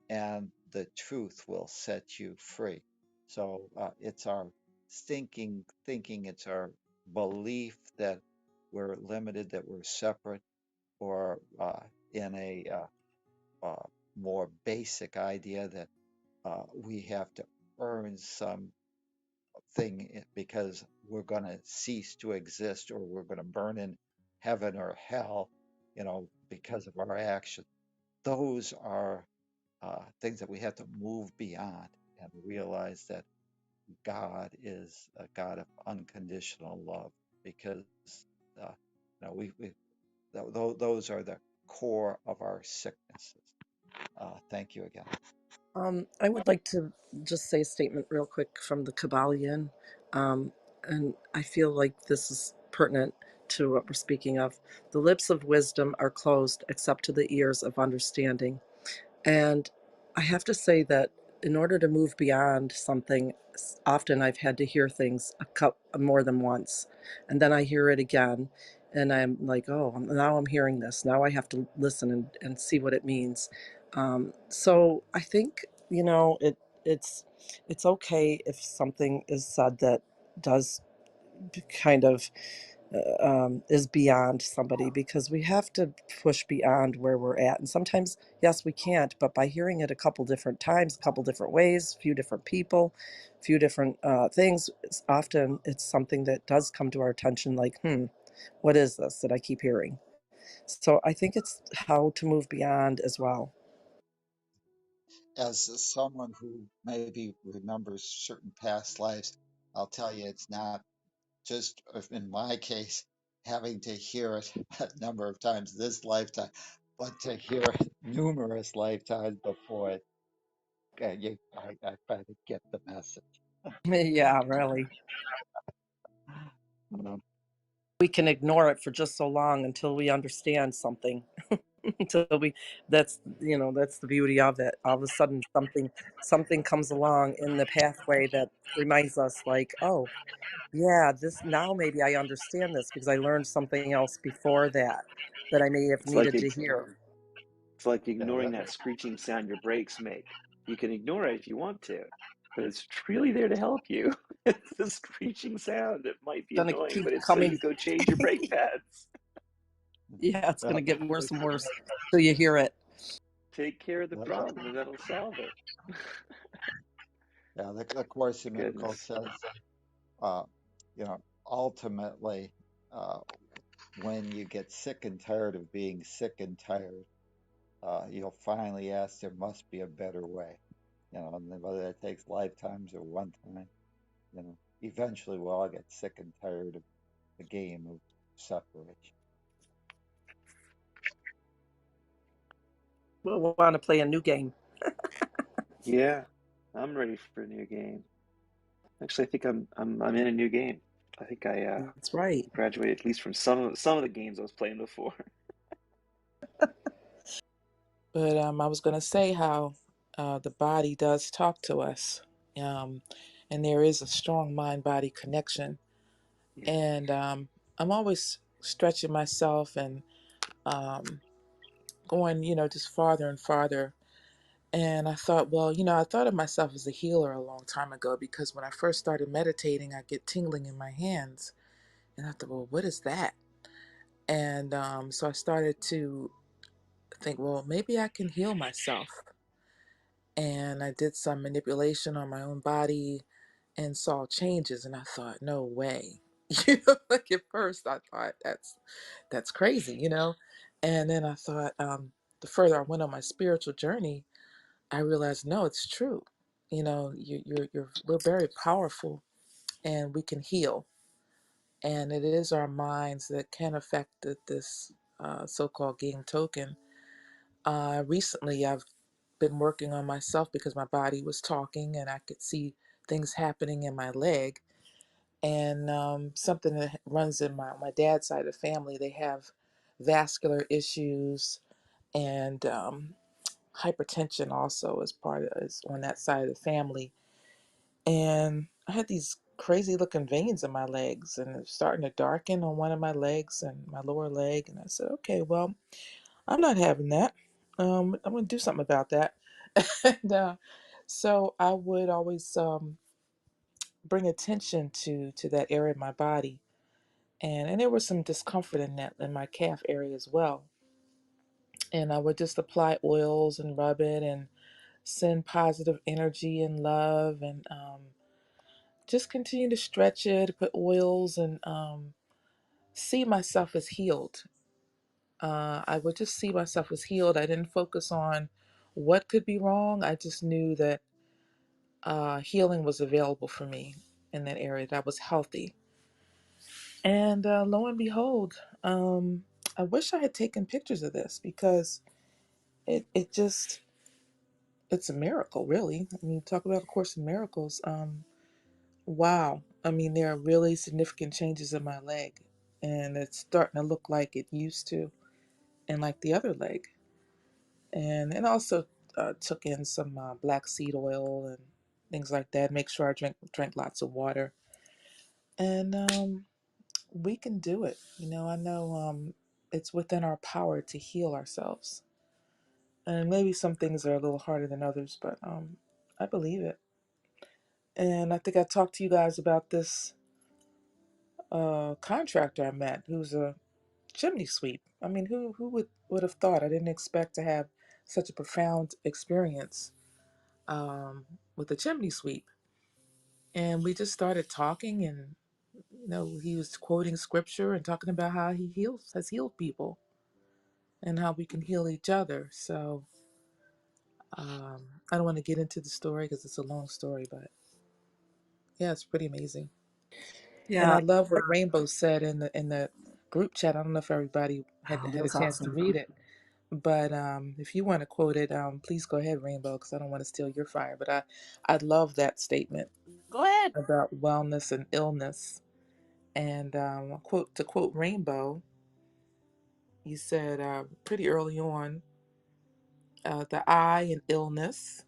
and the truth will set you free. So it's our thinking, it's our belief that we're limited, that we're separate, or in a more basic idea that we have to earn something because we're going to cease to exist, or we're going to burn in heaven or hell, because of our action. Those are things that we have to move beyond and realize that God is a God of unconditional love, because uh, those are the core of our sicknesses. Thank you again. I would like to just say a statement real quick from the Kabbalion, um, and I feel like this is pertinent to what we're speaking of. The lips of wisdom are closed except to the ears of understanding. And I have to say that in order to move beyond something, often I've had to hear things more than once. And then I hear it again. And I'm like, oh, now I'm hearing this. Now I have to listen and see what it means. So I think, it's it's okay if something is said that does kind of is beyond somebody, because we have to push beyond where we're at. And sometimes, yes, we can't, but by hearing it a couple different times, a couple different ways, a few different people, a few different things, it's something that does come to our attention, like, what is this that I keep hearing? So I think it's how to move beyond as well. As someone who maybe remembers certain past lives, I'll tell you it's not just, in my case, having to hear it a number of times this lifetime, but to hear it numerous lifetimes before it, I finally get the message. Yeah, really. Um, We can ignore it for just so long until we understand something. Until we that's the beauty of it. All of a sudden something comes along in the pathway that reminds us, like, oh yeah, this now maybe I understand this because I learned something else before that I may have It's like needed to hear. it's like yeah, ignoring that screeching sound your brakes make. You can ignore it if you want to, but it's really there to help you. It's a screeching sound. It might be Gonna annoying, keep but it's so coming. you go change your brake pads. Yeah, it's yeah, gonna get worse and worse till you hear it. Take care of the yeah, problem, and that'll solve it. yeah. The Course in Miracles Goodness. says, uh, ultimately, uh, when you get sick and tired of being sick and tired, you'll finally ask, there must be a better way. And then whether that takes lifetimes or one time, eventually we'll all get sick and tired of the game of separation. We'll want to play a new game. Yeah, I'm ready for a new game. Actually, I think I'm in a new game. I think I That's right. graduated at least from some of the games I was playing before. But I was going to say how the body does talk to us. Um, and there is a strong mind body connection. Yeah. And I'm always stretching myself and going, just farther and farther. And I thought, well, I thought of myself as a healer a long time ago, because when I first started meditating, I get tingling in my hands. And I thought, well, what is that? And so I started to think, well, maybe I can heal myself. And I did some manipulation on my own body and saw changes. And I thought, no way. Like at first I thought that's crazy, And then I thought, the further I went on my spiritual journey, I realized, no, it's true. We're very powerful, and we can heal. And it is our minds that can affect this so-called game token. Recently, I've been working on myself because my body was talking and I could see things happening in my leg. And something that runs in my dad's side of the family, they have vascular issues and hypertension also as part of is on that side of the family. And I had these crazy looking veins in my legs and it's starting to darken on one of my legs and my lower leg. And I said, okay, well, I'm not having that. I'm going to do something about that. And so I would always bring attention to that area of my body. And there was some discomfort in that in my calf area as well. And I would just apply oils and rub it and send positive energy and love and just continue to stretch it, put oils and see myself as healed. I would just see myself as healed. I didn't focus on what could be wrong. I just knew that healing was available for me in that area, that I was healthy. And lo and behold, I wish I had taken pictures of this because it just, it's a miracle, really. I mean, talk about A Course in Miracles. Wow. I mean, there are really significant changes in my leg, and it's starting to look like it used to, and like the other leg. And also took in some black seed oil and things like that. Make sure I drank lots of water, and we can do it. I know it's within our power to heal ourselves, and maybe some things are a little harder than others, but I believe it. And I think I talked to you guys about this contractor I met who's a chimney sweep. I mean, who would have thought? I didn't expect to have such a profound experience with a chimney sweep. And we just started talking, and he was quoting scripture and talking about how he has healed people, and how we can heal each other. So I don't want to get into the story because it's a long story, but yeah, it's pretty amazing. And I Yeah, love what Rainbow said in the group chat. I don't know if everybody had oh, that had a was chance to awesome. read it. But if you want to quote it, please go ahead, Rainbow, because I don't want to steal your fire. But I love that statement Go ahead. about wellness and illness. And to quote Rainbow, you said pretty early on, the I in illness.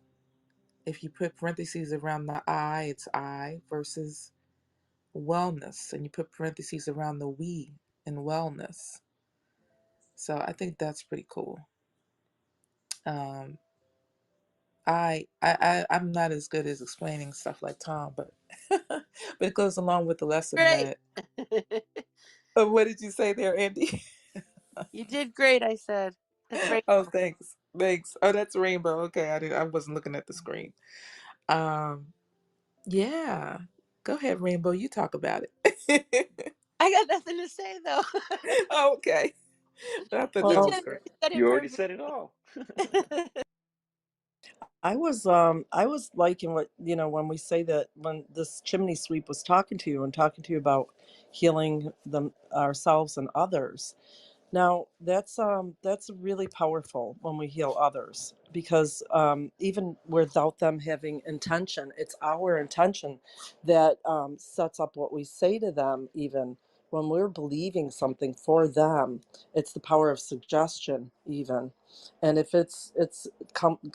If you put parentheses around the I, it's I versus wellness, and you put parentheses around the we in wellness. So I think that's pretty cool. Um, I'm not as good as explaining stuff like Tom, but but it goes along with the lesson Great. that. What did you say there, Andy? You did great, I said. That's right. Oh, thanks, thanks. Oh, that's Rainbow. Okay, I wasn't looking at the screen. Um, yeah, go ahead, Rainbow. You talk about it. I got nothing to say though. Okay, I thought You that Well, was just great. said it You already said it perfectly. all. I was liking what, when we say that, when this chimney sweep was talking to you and talking to you about healing them ourselves and others. Now that's really powerful when we heal others, because even without them having intention, it's our intention that sets up what we say to them. Even when we're believing something for them, it's the power of suggestion. Even, and if it's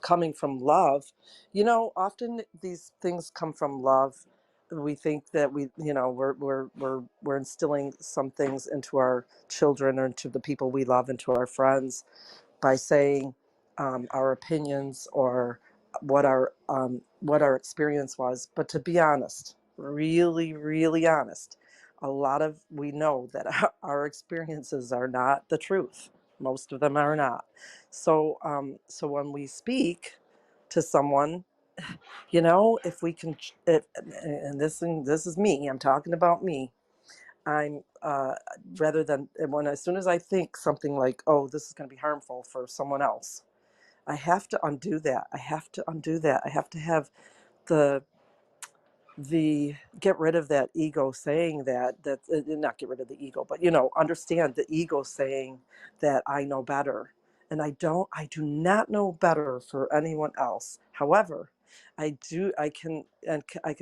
coming from love, often these things come from love. We think that we're instilling some things into our children or into the people we love, into our friends, by saying our opinions or what our experience was. But to be honest, really, really honest, a lot of we know that our experiences are not the truth. Most of them are not. So when we speak to someone, if we can, and this is me. I'm talking about me. I'm rather than when as soon as I think something like, oh, this is going to be harmful for someone else, I have to undo that. I have to undo that. I have to have the the get rid of that ego saying that not get rid of the ego, but understand the ego saying that I know better, and I do not know better for anyone else. However, I can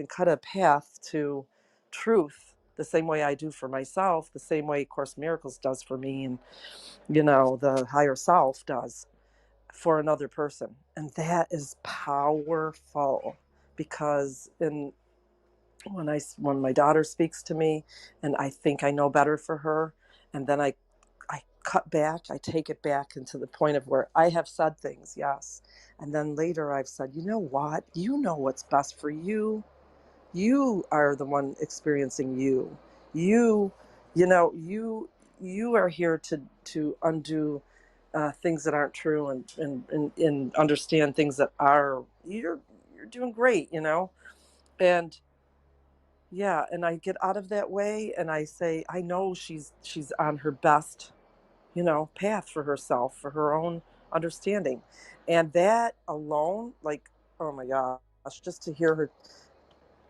cut a path to truth the same way I do for myself, the same way Course in Miracles does for me, and the higher self does for another person. And that is powerful, because when my daughter speaks to me and I think I know better for her, and then I cut back, I take it back into the point of where I have said things, yes, and then later I've said, you know what, you know what's best for you. You are the one experiencing you. You you know you are here to undo things that aren't true, and understand things that are. You're doing great, and yeah, and I get out of that way and I say, I know she's on her best, path for herself, for her own understanding. And that alone, like, oh my gosh, just to hear her,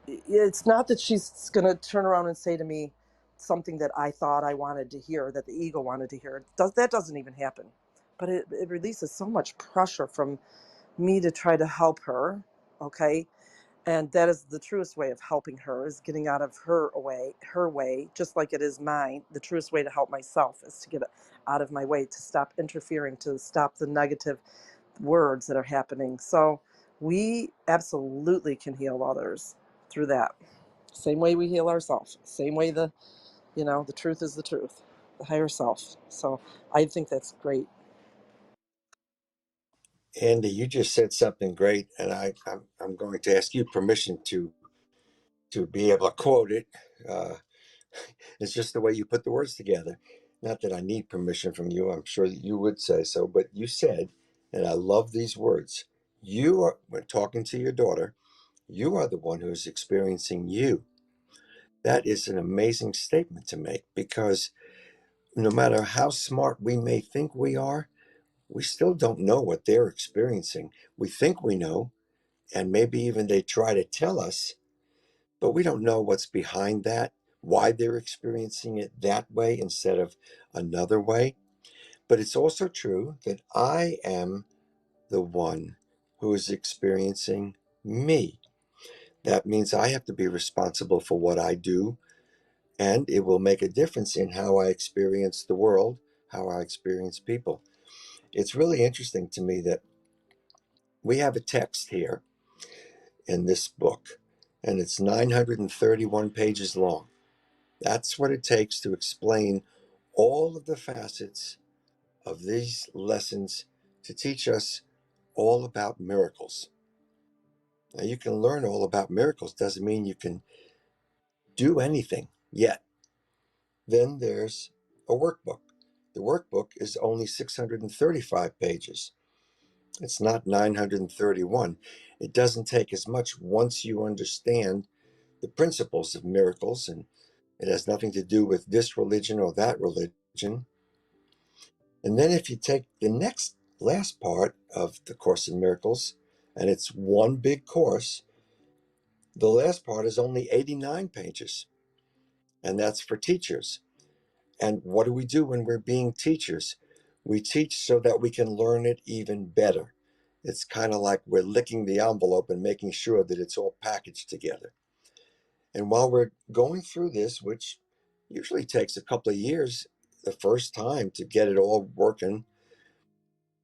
it's not that she's going to turn around and say to me something that I thought I wanted to hear, that the ego wanted to hear. That doesn't even happen. But it releases so much pressure from me to try to help her, okay? And that is the truest way of helping her, is getting out of her way, just like it is mine. The truest way to help myself is to get out of my way, to stop interfering, to stop the negative words that are happening. So we absolutely can heal others through that, same way we heal ourselves, same way the truth is the truth, the higher self. So I think that's great. Andy, you just said something great, and I'm going to ask you permission to be able to quote it. Uh, it's just the way you put the words together. Not that I need permission from you. I'm sure that you would say so, but you said, and I love these words. You are, when talking to your daughter, you are the one who is experiencing you. That is an amazing statement to make, because no matter how smart we may think we are, we still don't know what they're experiencing. We think we know, and maybe even they try to tell us, but we don't know what's behind that, why they're experiencing it that way instead of another way. But it's also true that I am the one who is experiencing me. That means I have to be responsible for what I do, and it will make a difference in how I experience the world, how I experience people. It's really interesting to me that we have a text here in this book, and it's 931 pages long. That's what it takes to explain all of the facets of these lessons, to teach us all about miracles. Now, you can learn all about miracles, doesn't mean you can do anything yet. Then there's a workbook. The workbook is only 635 pages. It's not 931. It doesn't take as much once you understand the principles of miracles, and it has nothing to do with this religion or that religion. And then if you take the next last part of the Course in Miracles, and it's one big course, the last part is only 89 pages, and that's for teachers. And what do we do when we're being teachers? We teach so that we can learn it even better. It's kind of like we're licking the envelope and making sure that it's all packaged together. And while we're going through this, which usually takes a couple of years the first time to get it all working,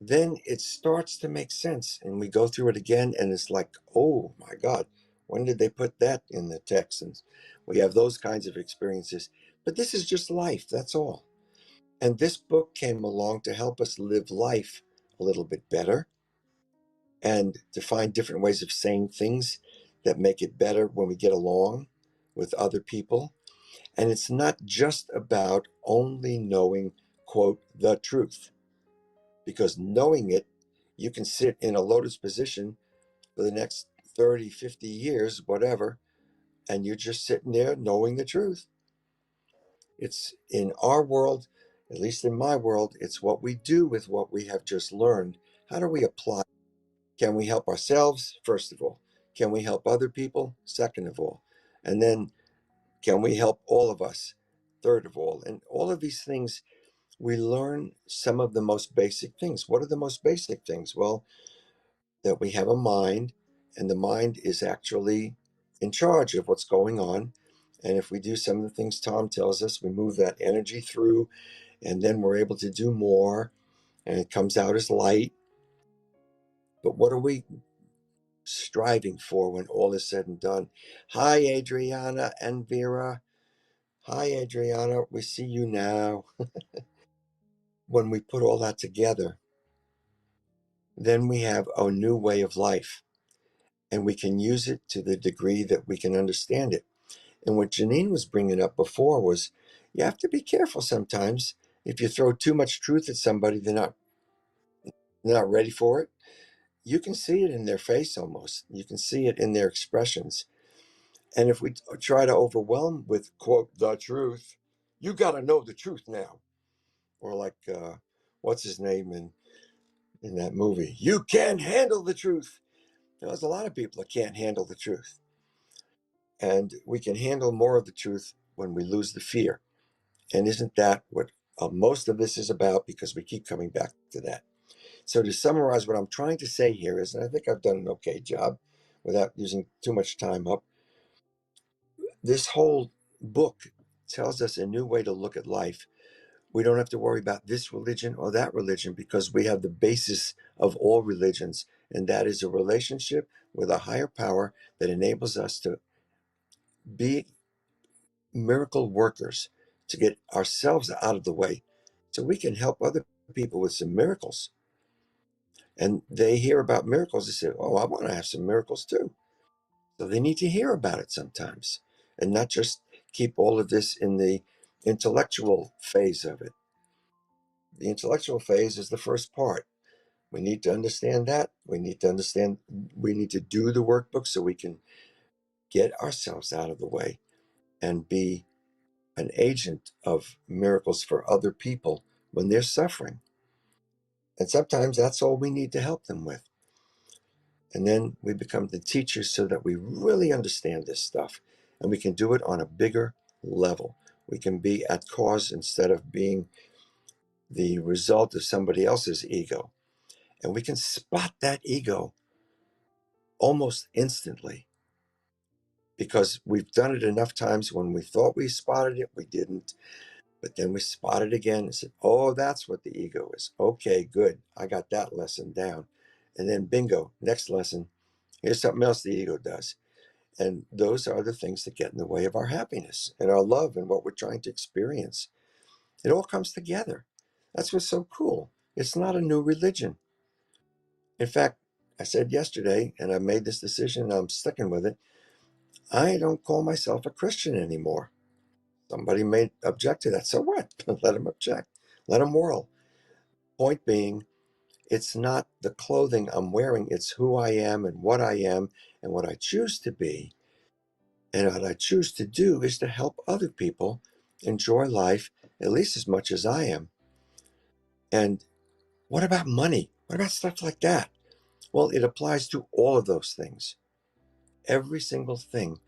then it starts to make sense. And we go through it again, and it's like, oh my God, when did they put that in the text? And we have those kinds of experiences. But this is just life, that's all. And this book came along to help us live life a little bit better, and to find different ways of saying things that make it better when we get along with other people. And it's not just about only knowing, quote, the truth, because knowing it, you can sit in a lotus position for the next 30, 50 years, whatever, and you're just sitting there knowing the truth. It's in our world, at least in my world, it's what we do with what we have just learned. How do we apply? Can we help ourselves, first of all? Can we help other people, second of all? And then, can we help all of us? Third of all. And all of these things, we learn some of the most basic things. What are the most basic things? Well, that we have a mind, and the mind is actually in charge of what's going on. And if we do some of the things Tom tells us, we move that energy through, and then we're able to do more, and it comes out as light. But what are we striving for when all is said and done? Hi, Adriana and Vera. Hi, Adriana. We see you now. When we put all that together, then we have a new way of life, and we can use it to the degree that we can understand it. And what Janine was bringing up before was, you have to be careful sometimes. If you throw too much truth at somebody, they're not ready for it. You can see it in their face almost. You can see it in their expressions. And if we try to overwhelm with, quote, the truth, you got to know the truth now. Or like, what's his name in that movie? You can't handle the truth. There's a lot of people that can't handle the truth. And we can handle more of the truth when we lose the fear. And isn't that what most of this is about? Because we keep coming back to that. So to summarize, what I'm trying to say here is, and I think I've done an okay job without using too much time up, this whole book tells us a new way to look at life. We don't have to worry about this religion or that religion, because we have the basis of all religions, and that is a relationship with a higher power that enables us to be miracle workers, to get ourselves out of the way so we can help other people with some miracles. And they hear about miracles, they say, oh, I want to have some miracles too. So they need to hear about it sometimes, and not just keep all of this in the intellectual phase of it. The intellectual phase is the first part. We need to understand that. We need to do the workbook so we can get ourselves out of the way and be an agent of miracles for other people when they're suffering. And sometimes that's all we need to help them with. And then we become the teachers so that we really understand this stuff, and we can do it on a bigger level. We can be at cause instead of being the result of somebody else's ego. And we can spot that ego almost instantly, because we've done it enough times. When we thought we spotted it, we didn't. But then we spot it again and said, oh, that's what the ego is. Okay, good. I got that lesson down. And then bingo, next lesson. Here's something else the ego does. And those are the things that get in the way of our happiness and our love and what we're trying to experience. It all comes together. That's what's so cool. It's not a new religion. In fact, I said yesterday, and I made this decision and I'm sticking with it, I don't call myself a Christian anymore. Somebody may object to that. So what? Let them object. Let them whirl. Point being, it's not the clothing I'm wearing, it's who I am and what I am and what I choose to be. And what I choose to do is to help other people enjoy life at least as much as I am. And what about money? What about stuff like that? Well, it applies to all of those things, every single thing,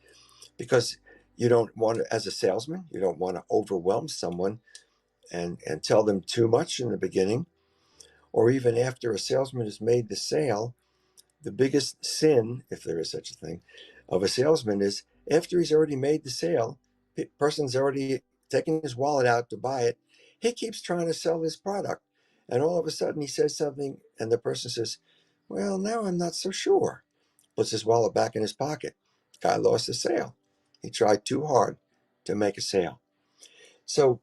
because you don't want to, as a salesman, you don't want to overwhelm someone and tell them too much in the beginning, or even after a salesman has made the sale. The biggest sin, if there is such a thing, of a salesman is after he's already made the sale, the person's already taken his wallet out to buy it, he keeps trying to sell his product. And all of a sudden he says something and the person says, well, now I'm not so sure. Puts his wallet back in his pocket. Guy lost the sale. He tried too hard to make a sale. So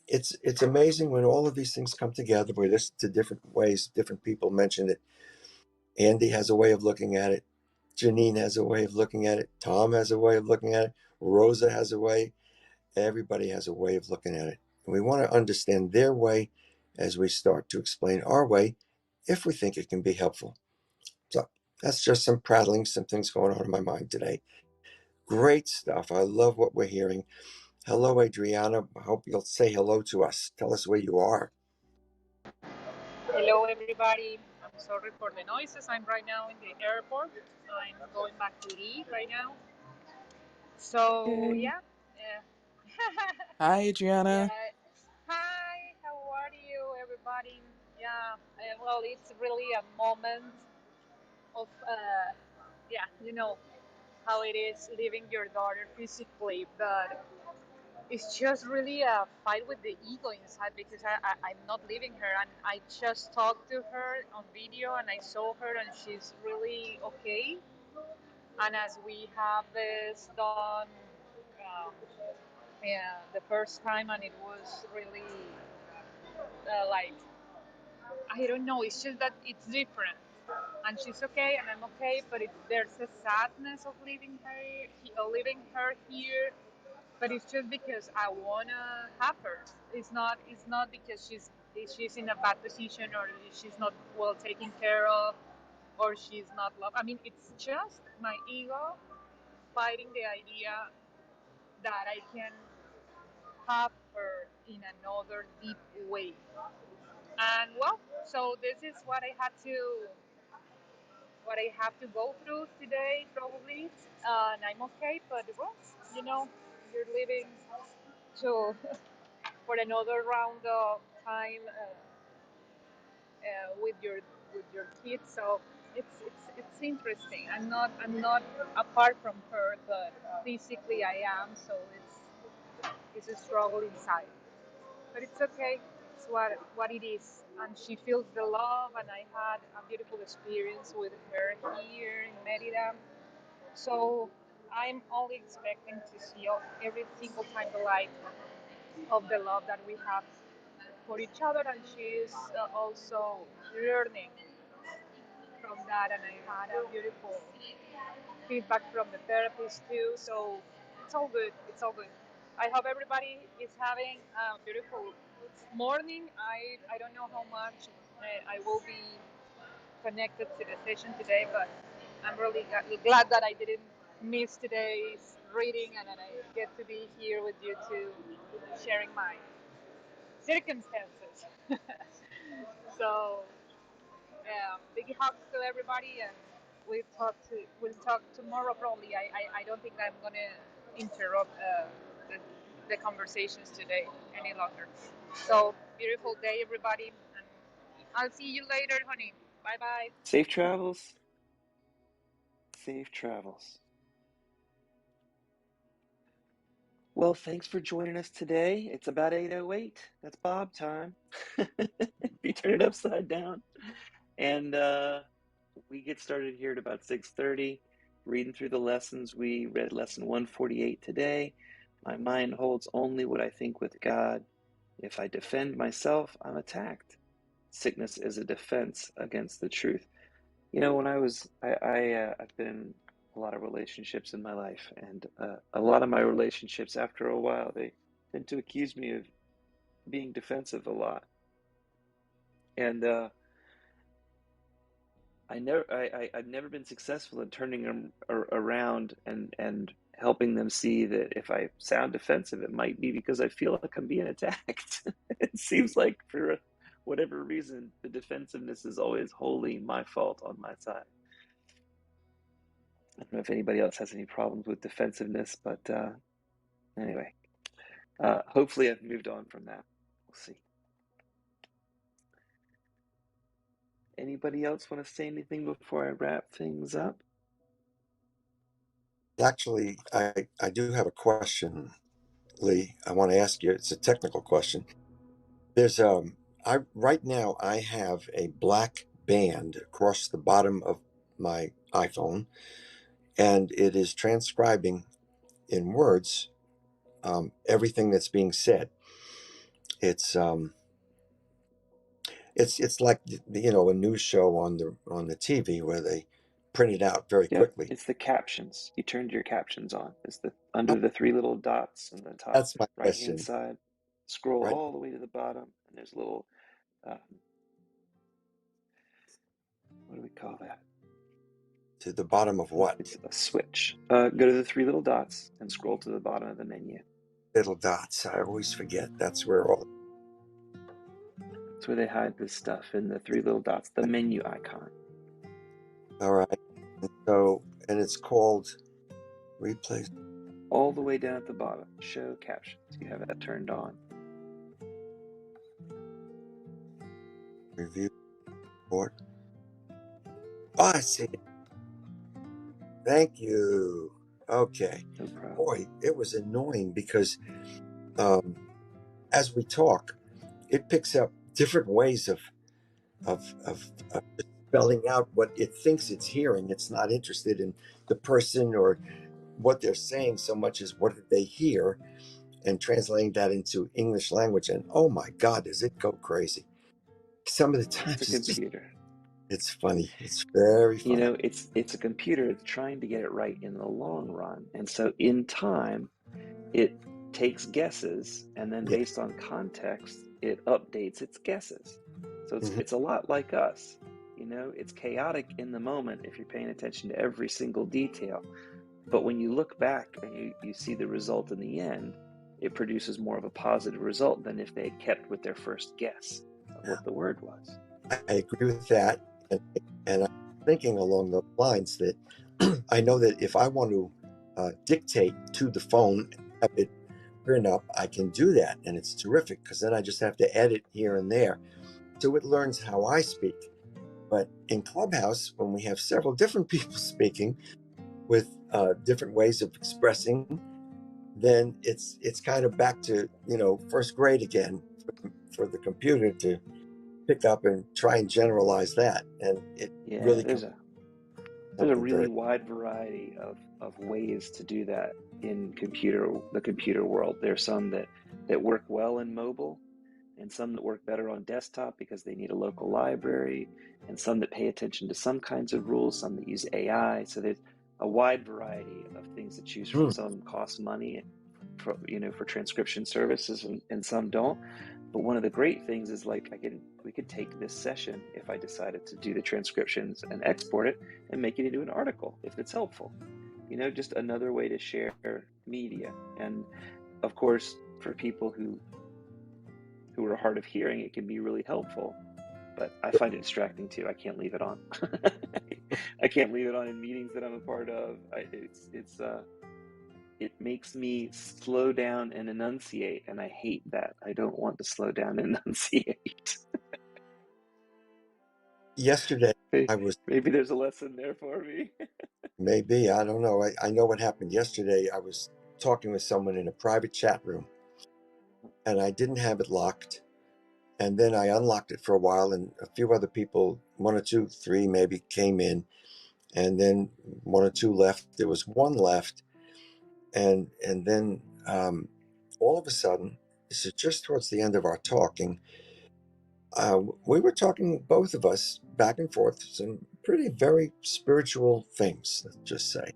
it's amazing when all of these things come together. We listen to different ways, different people mention it. Andy has a way of looking at it. Janine has a way of looking at it. Tom has a way of looking at it. Rosa has a way. Everybody has a way of looking at it. And we want to understand their way as we start to explain our way, if we think it can be helpful. So that's just some prattling, some things going on in my mind today. Great stuff. I love what we're hearing. Hello, Adriana. I hope you'll say hello to us. Tell us where you are. Hello, everybody. I'm sorry for the noises. I'm right now in the airport. I'm going back to Lee right now. So yeah, yeah. Hi, Adriana. Yeah. Hi, how are you, everybody? Yeah. Well, it's really a moment of yeah, you know how it is leaving your daughter physically, but it's just really a fight with the ego inside because I'm not leaving her, and I just talked to her on video and I saw her and she's really okay. And as we have this done, yeah, the first time, and it was really like I don't know. It's just that it's different, and she's okay, and I'm okay. But there's a sadness of leaving her here. But it's just because I wanna have her. It's not because she's in a bad position or she's not well taken care of or she's not loved. I mean, it's just my ego fighting the idea that I can have her in another deep way. And well, so this is what I have to go through today, probably. And I'm okay, but well, you know, you're living to for another round of time with your kids. So it's interesting. I'm not apart from her, but physically I am. So it's a struggle inside. But it's okay. It's what it is, and she feels the love. And I had a beautiful experience with her here in Merida. So I'm only expecting to see every single time the light of the love that we have for each other, and she is also learning from that. And I had a beautiful feedback from the therapist too. So it's all good. It's all good. I hope everybody is having a beautiful morning. I don't know how much I will be connected to the session today, but I'm really glad that I didn't miss today's reading and that I get to be here with you too, sharing my circumstances. So big hugs to everybody, and we'll talk tomorrow probably. I don't think I'm gonna interrupt the conversations today any longer. So beautiful day, everybody, and I'll see you later, honey. Bye bye. Safe travels. Safe travels. Well, thanks for joining us today. It's about 8:08. That's Bob time. You turn it upside down. And we get started here at about 6:30, reading through the lessons. We read lesson 148 today. My mind holds only what I think with God. If I defend myself, I'm attacked. Sickness is a defense against the truth. You know, when I've been in a lot of relationships in my life, and a lot of my relationships, after a while, they tend to accuse me of being defensive a lot. And I've never been successful in turning them around and helping them see that if I sound defensive, it might be because I feel like I'm being attacked. It seems like for whatever reason, the defensiveness is always wholly my fault on my side. I don't know if anybody else has any problems with defensiveness, but anyway, hopefully I've moved on from that. We'll see. Anybody else want to say anything before I wrap things up? Actually, I do have a question, Lee. I want to ask you. It's a technical question. There's I right now I have a black band across the bottom of my iPhone, and it is transcribing in words everything that's being said. It's it's like a news show on the TV where they print it out very Yep, quickly. it's the captions. You turned your captions on. It's the Oh, under the three little dots in the top that's my right hand question. side. Scroll Right all the way to the bottom, and there's a little what do we call that? to the bottom of what? It's a switch. Go to the three little dots and scroll to the bottom of the menu. Little dots. I always forget. That's where all. That's where they hide this stuff in the three little dots, the menu icon. All right. And it's called replays. all the way down at the bottom, show captions. You have that turned on. Review report. Oh, I see it. Thank you. Okay. No problem. Boy, it was annoying because as we talk, it picks up different ways of spelling out what it thinks it's hearing. It's not interested in the person or what they're saying so much as what did they hear, and translating that into English language. And oh my God, does it go crazy? Some of the It's a times computer. it's funny. It's very You funny. know, it's a computer that's trying to get it right in the long run. And so in time, it takes guesses, and then Yeah. based on context, it updates its guesses. So Mhm. it's a lot like us. You know, it's chaotic in the moment if you're paying attention to every single detail. But when you look back and you see the result in the end, it produces more of a positive result than if they had kept with their first guess of what the word was. I agree with that. And I'm thinking along those lines that I know that if I want to dictate to the phone, have it print up, I can do that. And it's terrific because then I just have to edit here and there. So it learns how I speak. But in Clubhouse, when we have several different people speaking with different ways of expressing, then it's kind of back to first grade again for the computer to pick up and try and generalize that, and it Yeah, really comes there's a something really very. wide variety of ways to do that in the computer world. There's some that work well in mobile, and some that work better on desktop because they need a local library, and some that pay attention to some kinds of rules, some that use AI. So there's a wide variety of things to choose from. Mm, Some cost money for transcription services, and some don't. But one of the great things is like we could take this session if I decided to do the transcriptions and export it and make it into an article if it's helpful. You know, just another way to share media. And of course, for people who are hard of hearing, it can be really helpful. But I find it distracting too. I can't leave it on. I can't leave it on in meetings that I'm a part of. It makes me slow down and enunciate, and I hate that. I don't want to slow down and enunciate. yesterday I was Maybe there's a lesson there for me. maybe I don't know. I know what happened yesterday. I was talking with someone in a private chat room, and I didn't have it locked, and then I unlocked it for a while, and a few other people, one or two, three maybe, came in, and then one or two left. There was one left, and then all of a sudden, this is just towards the end of our talking. We were talking, both of us, back and forth, some pretty very spiritual things, let's just say,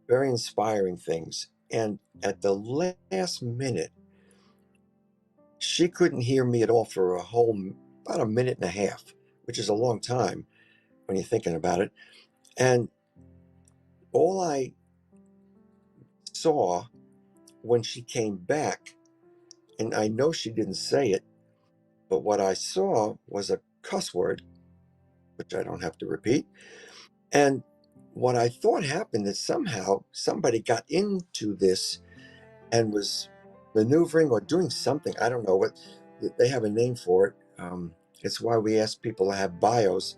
very inspiring things. And at the last minute, she couldn't hear me at all for about a minute and a half, which is a long time when you're thinking about it. And all I saw when she came back, and I know she didn't say it, but what I saw was a cuss word, which I don't have to repeat. And what I thought happened is somehow somebody got into this and was maneuvering or doing something. I don't know what they have a name for it. It's why we ask people to have bios.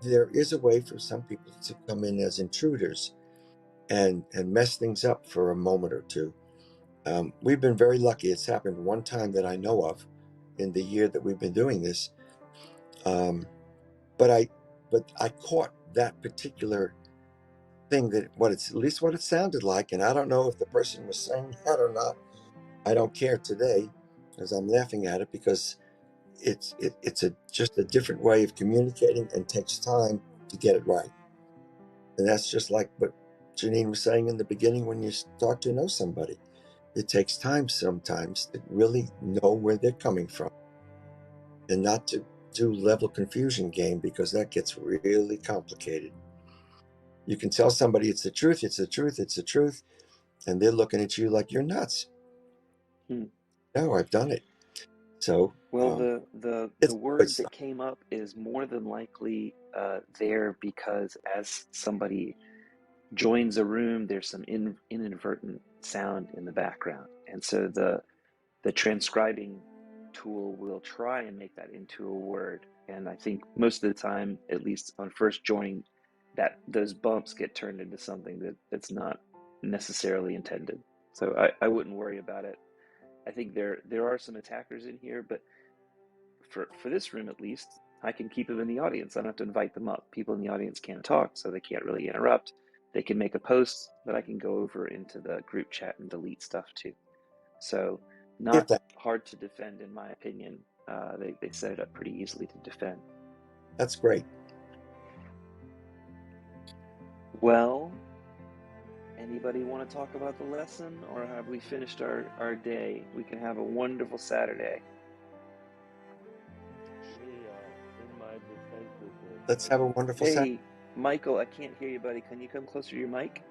There is a way for some people to come in as intruders and mess things up for a moment or two. We've been very lucky. It's happened one time that I know of in the year that we've been doing this. Um, but I caught that particular thing, that at least what it sounded like, and I don't know if the person was saying that or not. I don't care today, as I'm laughing at it, because it's just a different way of communicating and takes time to get it right. And that's just like what Janine was saying in the beginning. When you start to know somebody, it takes time sometimes to really know where they're coming from, and not to do level confusion game, because that gets really complicated. You can tell somebody it's the truth, it's the truth, it's the truth, and they're looking at you like you're nuts. Hmm. No, I've done it. So Well, the it's good word that stuff. came up is more than likely there because as somebody joins a room, there's some inadvertent sound in the background. And so the transcribing tool will try and make that into a word. And I think most of the time, at least on first joining, that those bumps get turned into something that's not necessarily intended. So I wouldn't worry about it. I think there are some attackers in here, but for this room at least, I can keep them in the audience. I don't have to invite them up. People in the audience can't talk, so they can't really interrupt. They can make a post, but I can go over into the group chat and delete stuff too. So If not that, hard to defend, in my opinion. They set it up pretty easily to defend. that's great. Well, anybody want to talk about the lesson, or have we finished our day? We can have a wonderful Saturday. In my defenselessness, Let's have a wonderful Saturday. Hey, Michael, I can't hear you, buddy. Can you come closer to your mic?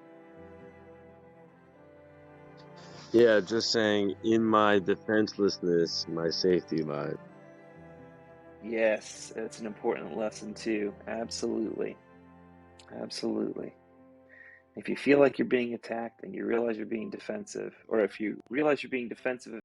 yeah, just saying, in my defenselessness, my safety lies. Yes, it's an important lesson too. Absolutely. Absolutely. If you feel like you're being attacked and you realize you're being defensive, or if you realize you're being defensive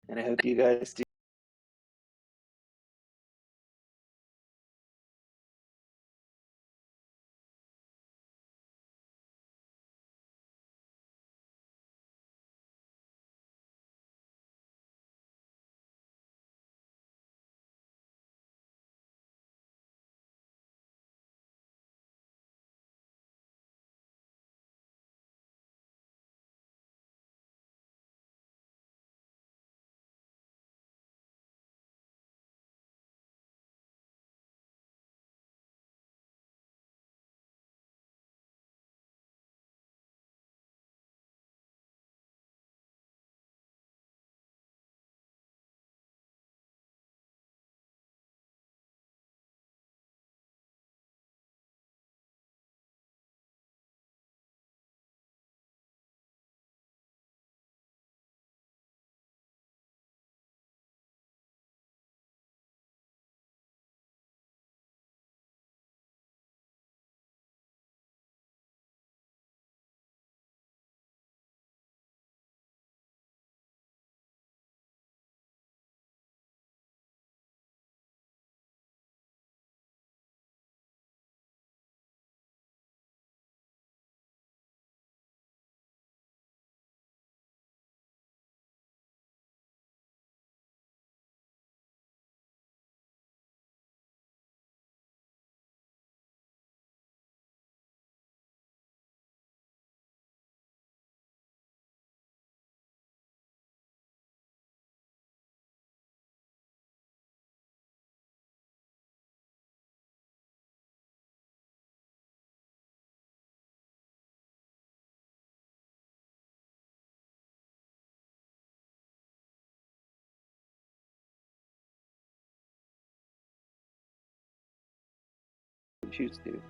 and I hope you guys do. choose to